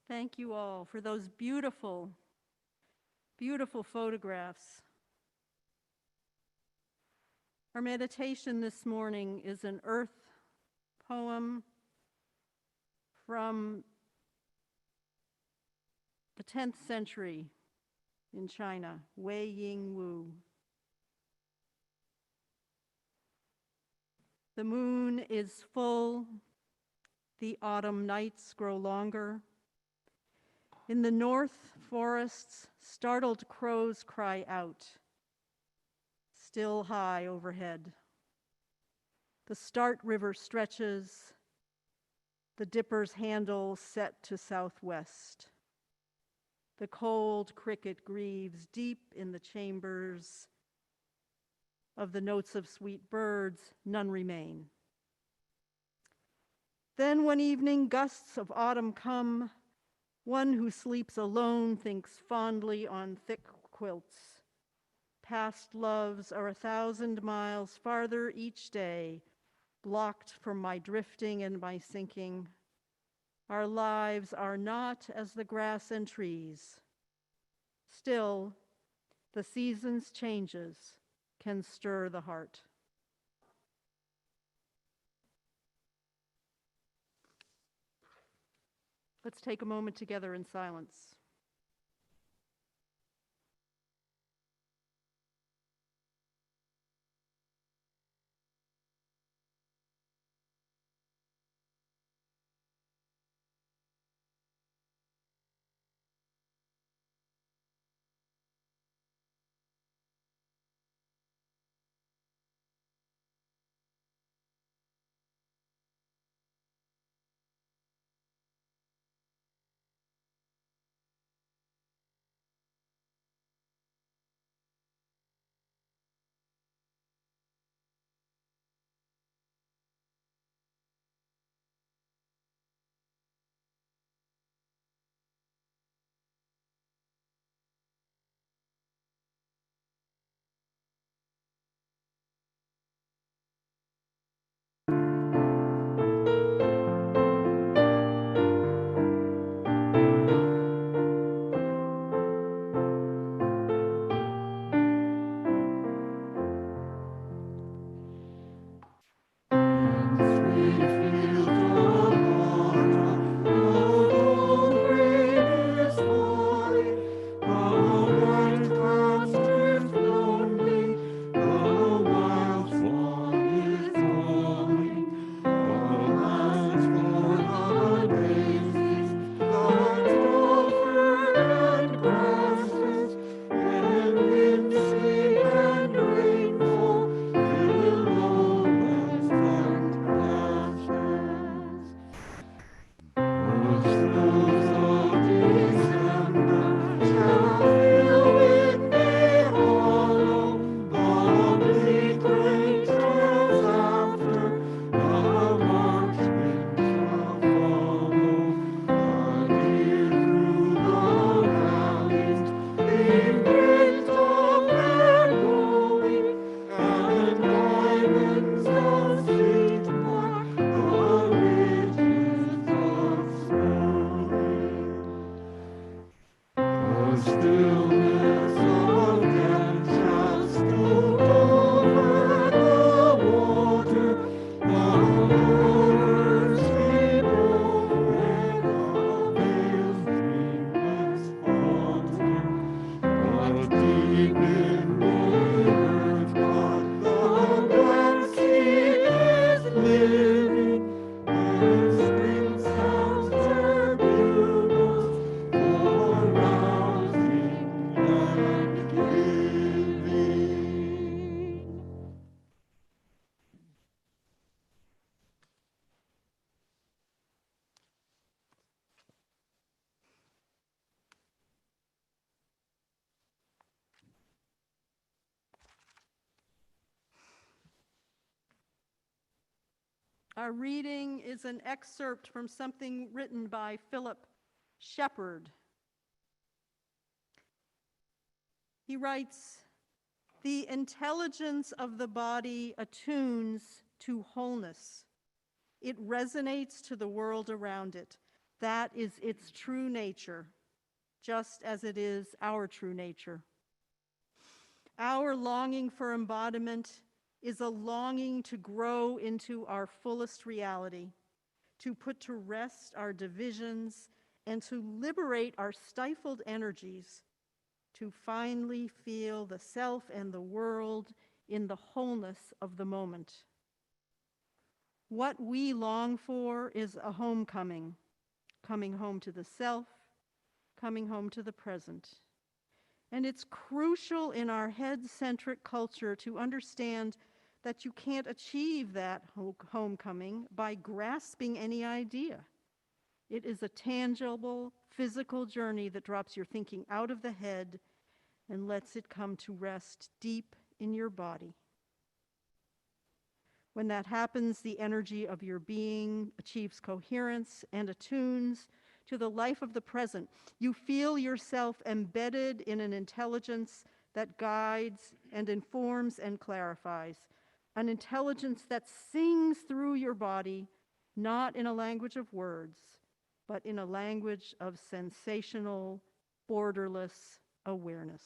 Thank you all for those beautiful, beautiful photographs. Our meditation this morning is an earth poem from the 10th century in China, Wei Ying Wu. The moon is full, the autumn nights grow longer. In the north forests, startled crows cry out, still high overhead. The Start River stretches, the dipper's handle set to southwest. The cold cricket grieves deep in the chambers. Of the notes of sweet birds, none remain. Then one evening, gusts of autumn come. One who sleeps alone thinks fondly on thick quilts. Past loves are 1,000 miles farther each day, blocked from my drifting and my sinking. Our lives are not as the grass and trees. Still, the seasons' changes can stir the heart. Let's take a moment together in silence. Our reading is an excerpt from something written by Philip Shepard. He writes, "The intelligence of the body attunes to wholeness. It resonates to the world around it. that is its true nature, just as it is our true nature. Our longing for embodiment is a longing to grow into our fullest reality, to put to rest our divisions, and to liberate our stifled energies, to finally feel the self and the world in the wholeness of the moment. What we long for is a homecoming, coming home to the self, coming home to the present. And it's crucial in our head-centric culture to understand that you can't achieve that homecoming by grasping any idea. It is a tangible, physical journey that drops your thinking out of the head and lets it come to rest deep in your body. When that happens, the energy of your being achieves coherence and attunes to the life of the present. You feel yourself embedded in an intelligence that guides and informs and clarifies, an intelligence that sings through your body, not in a language of words, but in a language of sensational, borderless awareness.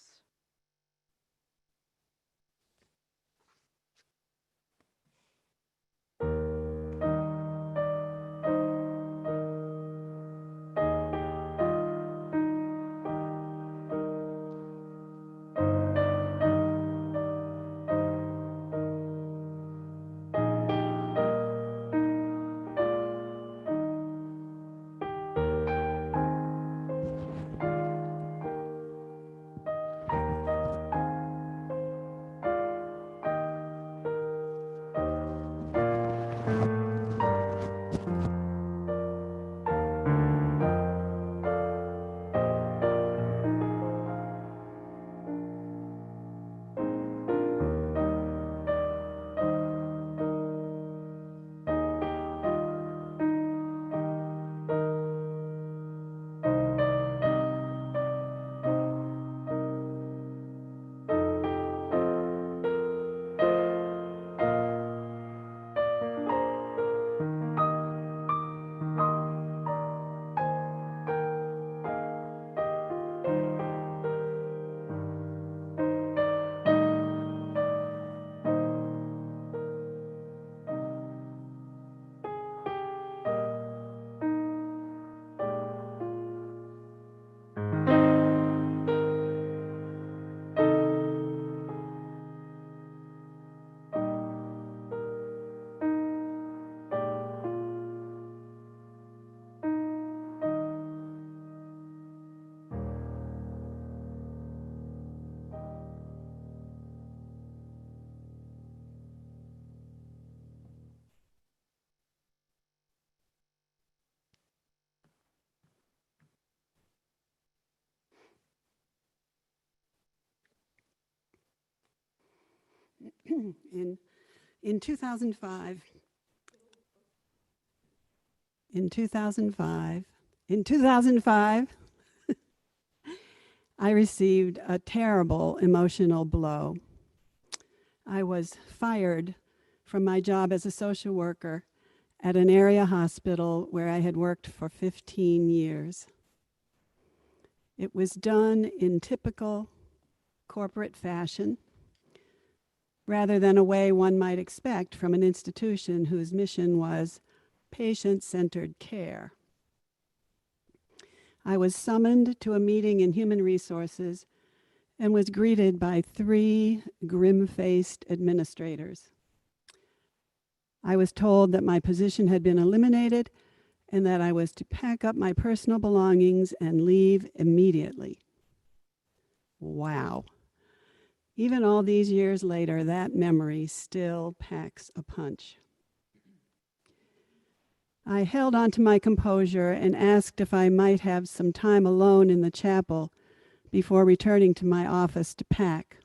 In 2005, in 2005, I received a terrible emotional blow. I was fired from my job as a social worker at an area hospital where I had worked for 15 years. It was done in typical corporate fashion, rather than a way one might expect from an institution whose mission was patient-centered care. I was summoned to a meeting in Human Resources and was greeted by 3 grim-faced administrators. I was told that my position had been eliminated and that I was to pack up my personal belongings and leave immediately. Wow. Even all these years later, that memory still packs a punch. I held on to my composure and asked if I might have some time alone in the chapel before returning to my office to pack.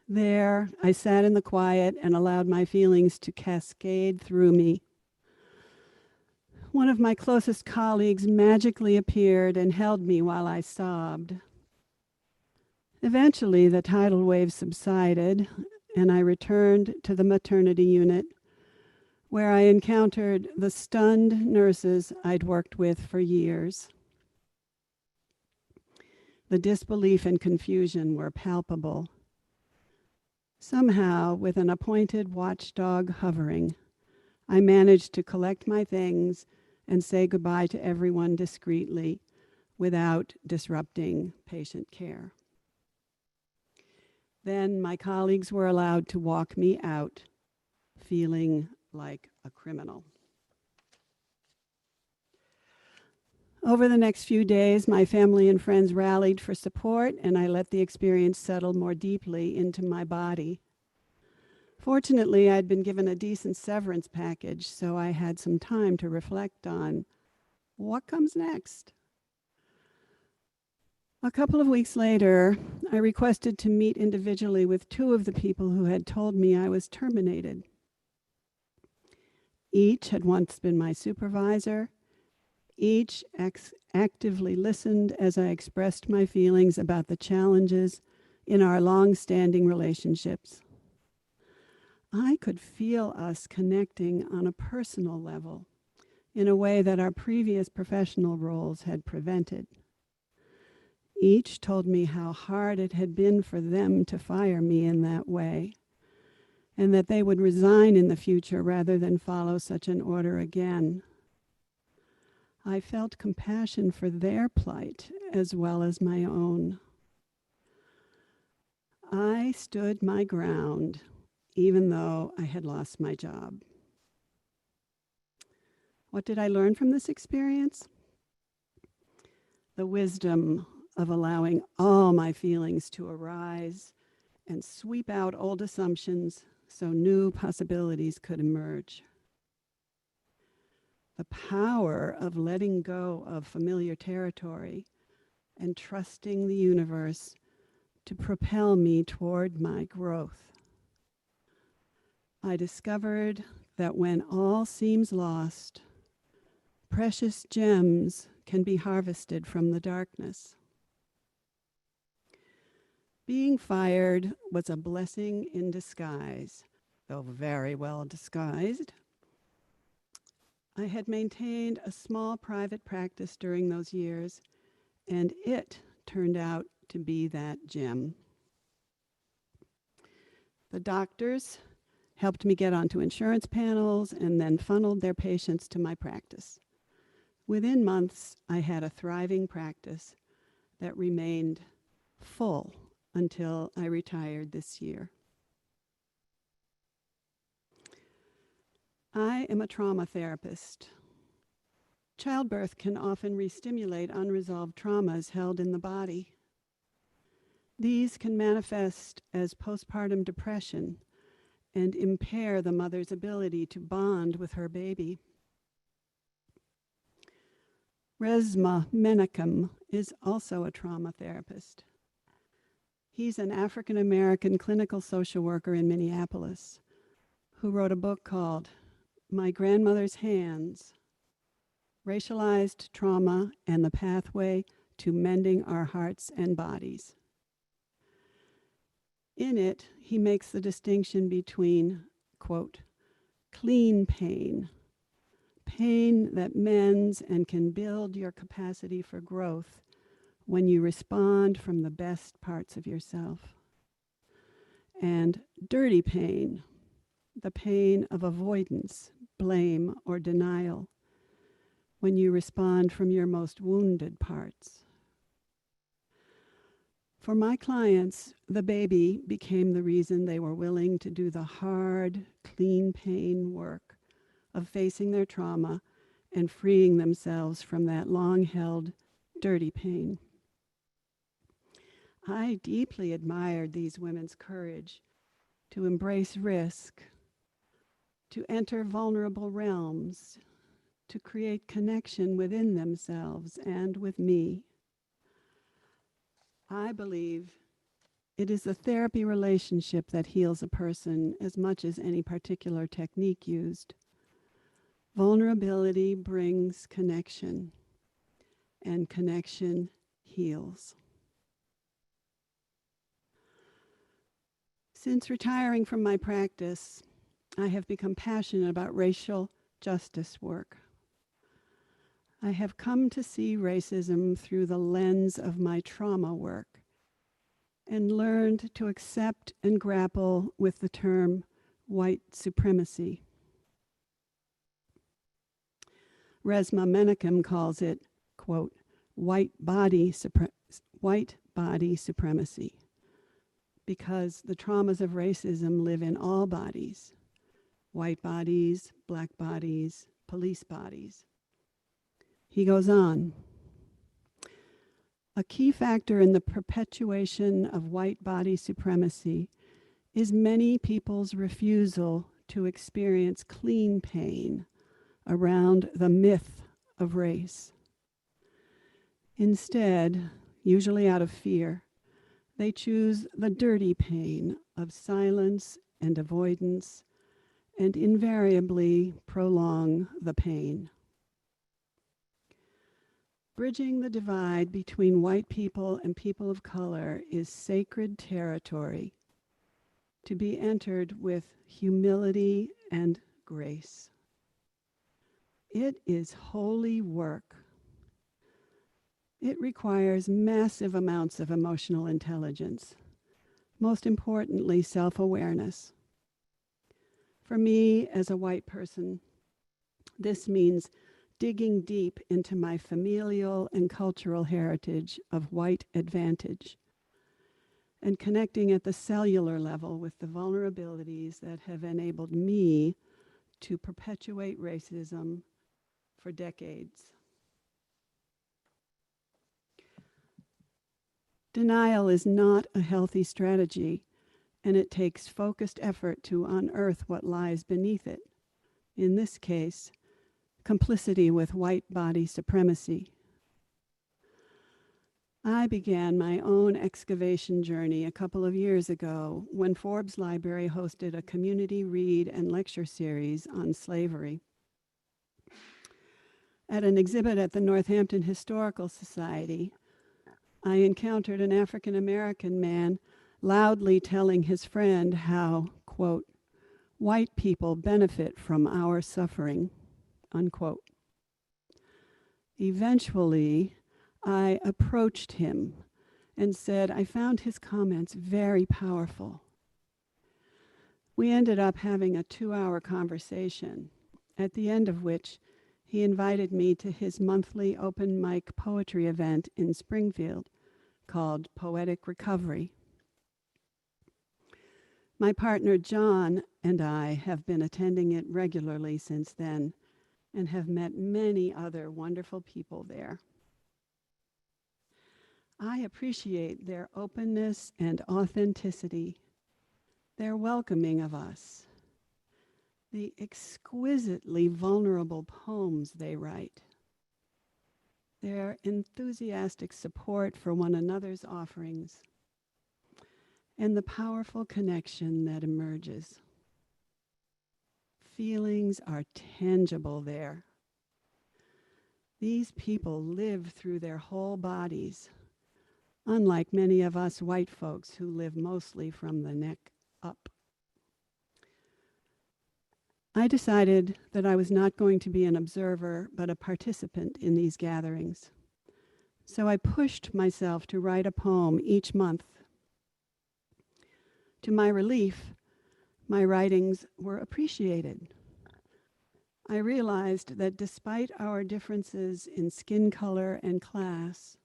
There, I sat in the quiet and allowed my feelings to cascade through me. One of my closest colleagues magically appeared and held me while I sobbed. Eventually, the tidal wave subsided, and I returned to the maternity unit, where I encountered the stunned nurses I'd worked with for years. The disbelief and confusion were palpable. Somehow, with an appointed watchdog hovering, I managed to collect my things and say goodbye to everyone discreetly without disrupting patient care. Then my colleagues were allowed to walk me out, feeling like a criminal. Over the next few days, my family and friends rallied for support, and I let the experience settle more deeply into my body. Fortunately, I'd been given a decent severance package, so I had some time to reflect on what comes next. A couple of weeks later, I requested to meet individually with two of the people who had told me I was terminated. Each had once been my supervisor. Each actively listened as I expressed my feelings about the challenges in our long-standing relationships. I could feel us connecting on a personal level in a way that our previous professional roles had prevented. Each told me how hard it had been for them to fire me in that way, and that they would resign in the future rather than follow such an order again. I felt compassion for their plight as well as my own. I stood my ground, even though I had lost my job. What did I learn from this experience? The wisdom of allowing all my feelings to arise and sweep out old assumptions so new possibilities could emerge. The power of letting go of familiar territory and trusting the universe to propel me toward my growth. I discovered that when all seems lost, precious gems can be harvested from the darkness. Being fired was a blessing in disguise, though very well disguised. I had maintained a small private practice during those years, and it turned out to be that gem. The doctors helped me get onto insurance panels and then funneled their patients to my practice. Within months, I had a thriving practice that remained full until I retired this year. I am a trauma therapist. Childbirth can often re-stimulate unresolved traumas held in the body. These can manifest as postpartum depression and impair the mother's ability to bond with her baby. Resmaa Menakem is also a trauma therapist. He's an African-American clinical social worker in Minneapolis who wrote a book called My Grandmother's Hands: Racialized Trauma and the Pathway to Mending Our Hearts and Bodies. In it, he makes the distinction between, quote, clean pain, pain that mends and can build your capacity for growth when you respond from the best parts of yourself, and dirty pain, the pain of avoidance, blame, or denial, when you respond from your most wounded parts. For my clients, the baby became the reason they were willing to do the hard, clean pain work of facing their trauma and freeing themselves from that long-held, dirty pain. I deeply admired these women's courage to embrace risk, to enter vulnerable realms, to create connection within themselves and with me. I believe it is the therapy relationship that heals a person as much as any particular technique used. Vulnerability brings connection, and connection heals. Since retiring from my practice, I have become passionate about racial justice work. I have come to see racism through the lens of my trauma work and learned to accept and grapple with the term white supremacy. Resmaa Menakem calls it, quote, white body supremacy, because the traumas of racism live in all bodies, white bodies, black bodies, police bodies. He goes on, a key factor in the perpetuation of white body supremacy is many people's refusal to experience clean pain around the myth of race. Instead, usually out of fear, they choose the dirty pain of silence and avoidance and invariably prolong the pain. Bridging the divide between white people and people of color is sacred territory to be entered with humility and grace. It is holy work. It requires massive amounts of emotional intelligence, most importantly, self-awareness. For me, as a white person, this means digging deep into my familial and cultural heritage of white advantage and connecting at the cellular level with the vulnerabilities that have enabled me to perpetuate racism for decades. Denial is not a healthy strategy, and it takes focused effort to unearth what lies beneath it. In this case, complicity with white body supremacy. I began my own excavation journey a couple of years ago when Forbes Library hosted a community read and lecture series on slavery. At an exhibit at the Northampton Historical Society, I encountered an African American man loudly telling his friend how, quote, white people benefit from our suffering, unquote. Eventually, I approached him and said I found his comments very powerful. We ended up having a 2-hour conversation, at the end of which he invited me to his monthly open mic poetry event in Springfield called Poetic Recovery. My partner John and I have been attending it regularly since then and have met many other wonderful people there. I appreciate their openness and authenticity, their welcoming of us, the exquisitely vulnerable poems they write, their enthusiastic support for one another's offerings, and the powerful connection that emerges. Feelings are tangible there. These people live through their whole bodies, unlike many of us white folks who live mostly from the neck up. I decided that I was not going to be an observer, but a participant in these gatherings. So I pushed myself to write a poem each month. To my relief, my writings were appreciated. I realized that despite our differences in skin color and class,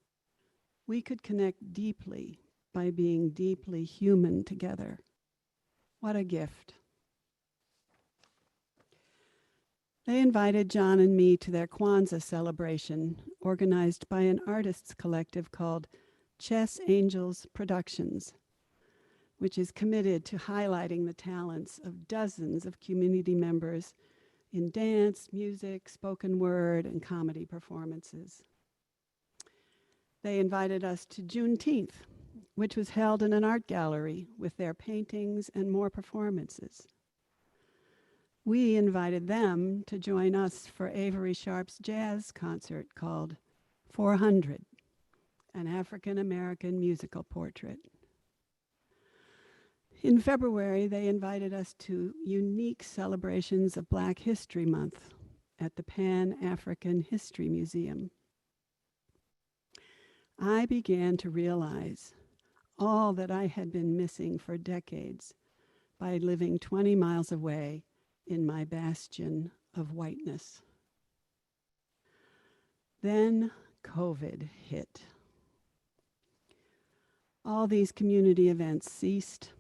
we could connect deeply by being deeply human together. What a gift. They invited John and me to their Kwanzaa celebration, organized by an artists collective called Chess Angels Productions, which is committed to highlighting the talents of dozens of community members in dance, music, spoken word, and comedy performances. They invited us to Juneteenth, which was held in an art gallery with their paintings and more performances. We invited them to join us for Avery Sharp's jazz concert called 400, an African American musical portrait. In February, they invited us to unique celebrations of Black History Month at the Pan-African History Museum. I began to realize all that I had been missing for decades by living 20 miles away in my bastion of whiteness. Then COVID hit. All these community events ceased,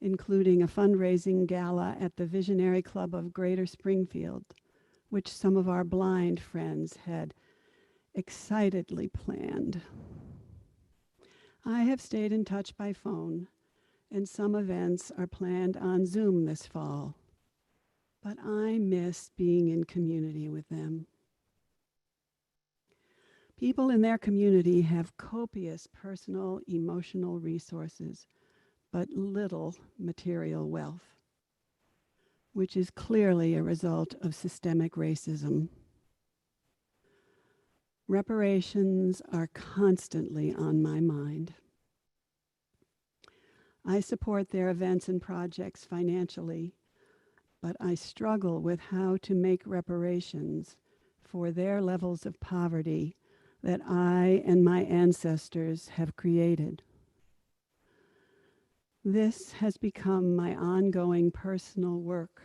including a fundraising gala at the Visionary Club of Greater Springfield, which some of our blind friends had excitedly planned. I have stayed in touch by phone, and some events are planned on Zoom this fall, but I miss being in community with them. People in their community have copious personal, emotional resources, but little material wealth, which is clearly a result of systemic racism. Reparations are constantly on my mind. I support their events and projects financially, but I struggle with how to make reparations for their levels of poverty that I and my ancestors have created. This has become my ongoing personal work,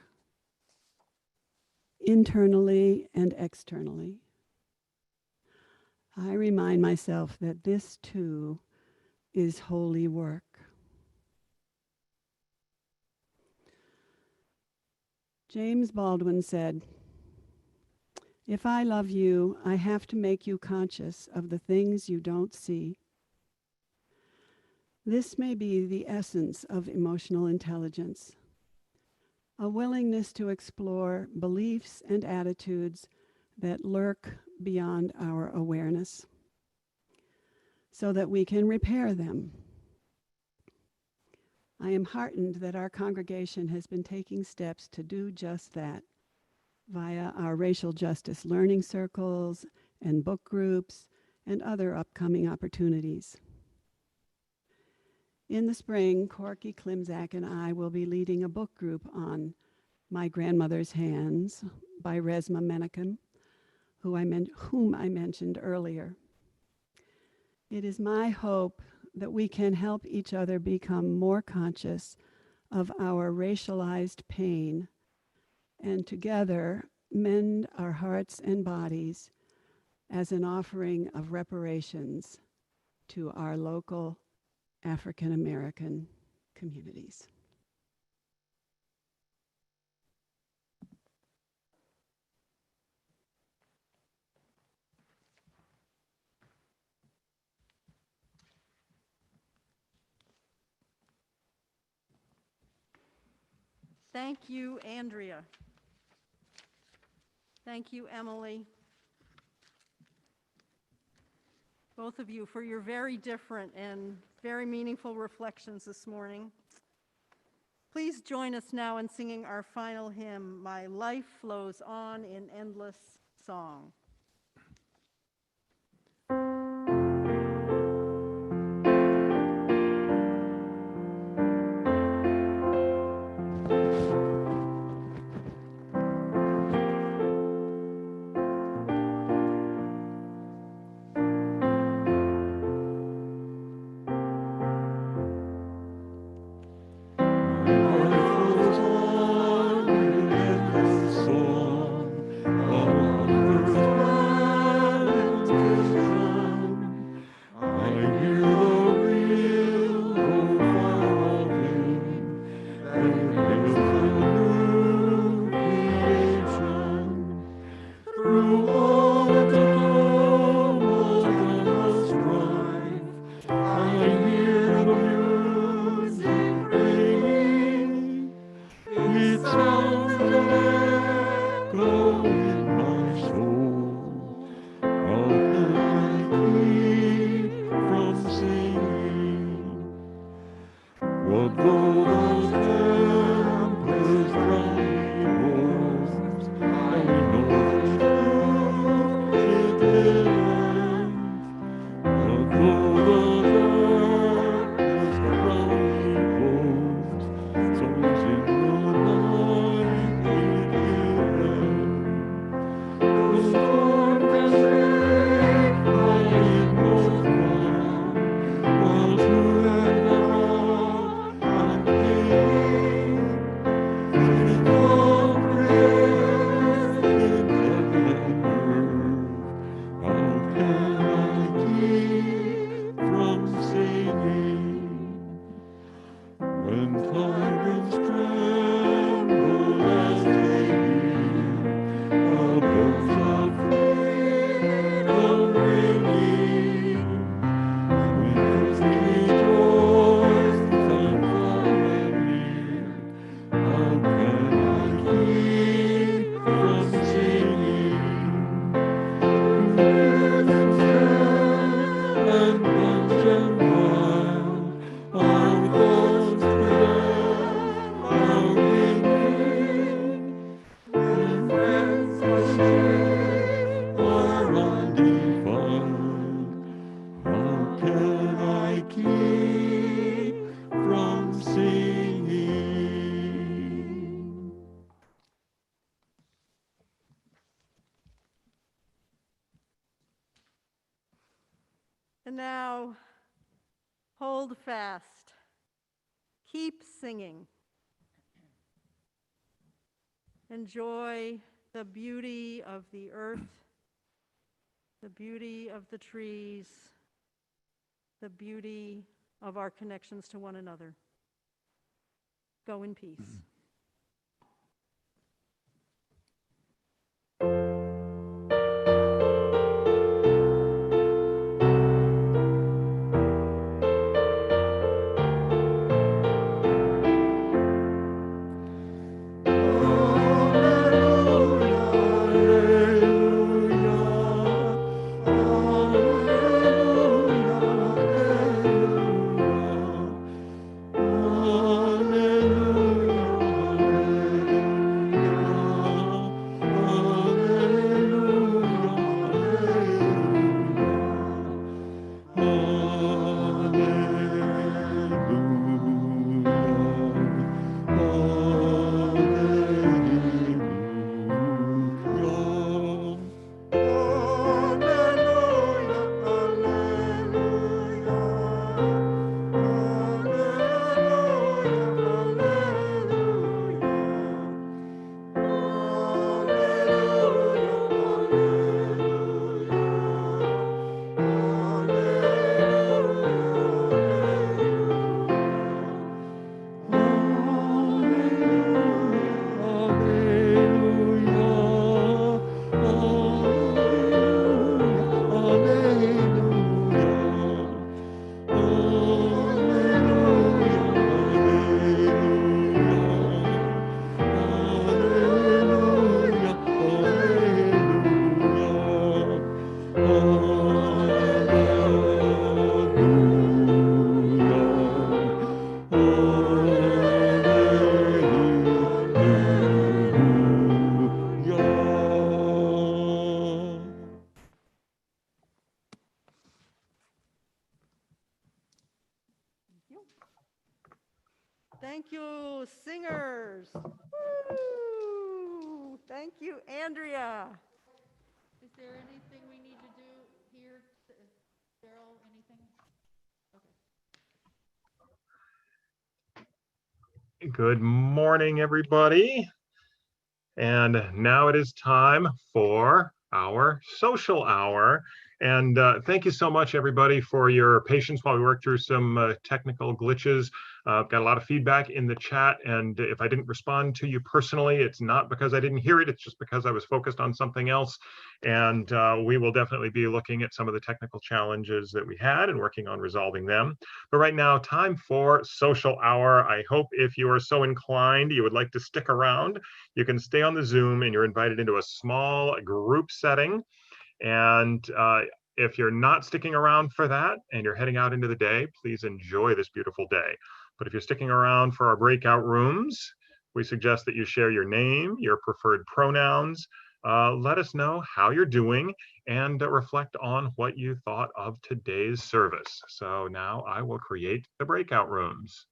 internally and externally. I remind myself that this too is holy work. James Baldwin said, "If I love you, I have to make you conscious of the things you don't see." This may be the essence of emotional intelligence, a willingness to explore beliefs and attitudes that lurk beyond our awareness, so that we can repair them. I am heartened that our congregation has been taking steps to do just that via our racial justice learning circles and book groups and other upcoming opportunities. In the spring, Corky Klimzak and I will be leading a book group on My Grandmother's Hands by Resmaa Menakem, whom I mentioned earlier. It is my hope that we can help each other become more conscious of our racialized pain and together mend our hearts and bodies as an offering of reparations to our local African American communities. Thank you, Andrea. Thank you, Emily. Both of you for your very different and very meaningful reflections this morning. Please join us now in singing our final hymn, My Life Flows On in Endless Song. What though the tempest And now, hold fast. Keep singing. Enjoy the beauty of the earth, the beauty of the trees, the beauty of our connections to one another. Go in peace. Thank you, singers. Woo! Thank you, Andrea. Is there anything we need to do here? Cheryl, anything? Good morning, everybody. And now it is time for our social hour. And thank you so much, everybody, for your patience while we work through some technical glitches. Got a lot of feedback in the chat, and if I didn't respond to you personally, it's not because I didn't hear it, it's just because I was focused on something else. And we will definitely be looking at some of the technical challenges that we had and working on resolving them. But right now, time for social hour. I hope if you are so inclined, you would like to stick around. You can stay on the Zoom, and you're invited into a small group setting. And if you're not sticking around for that and you're heading out into the day, please enjoy this beautiful day. But if you're sticking around for our breakout rooms, we suggest that you share your name, your preferred pronouns, let us know how you're doing, and reflect on what you thought of today's service. So now I will create the breakout rooms.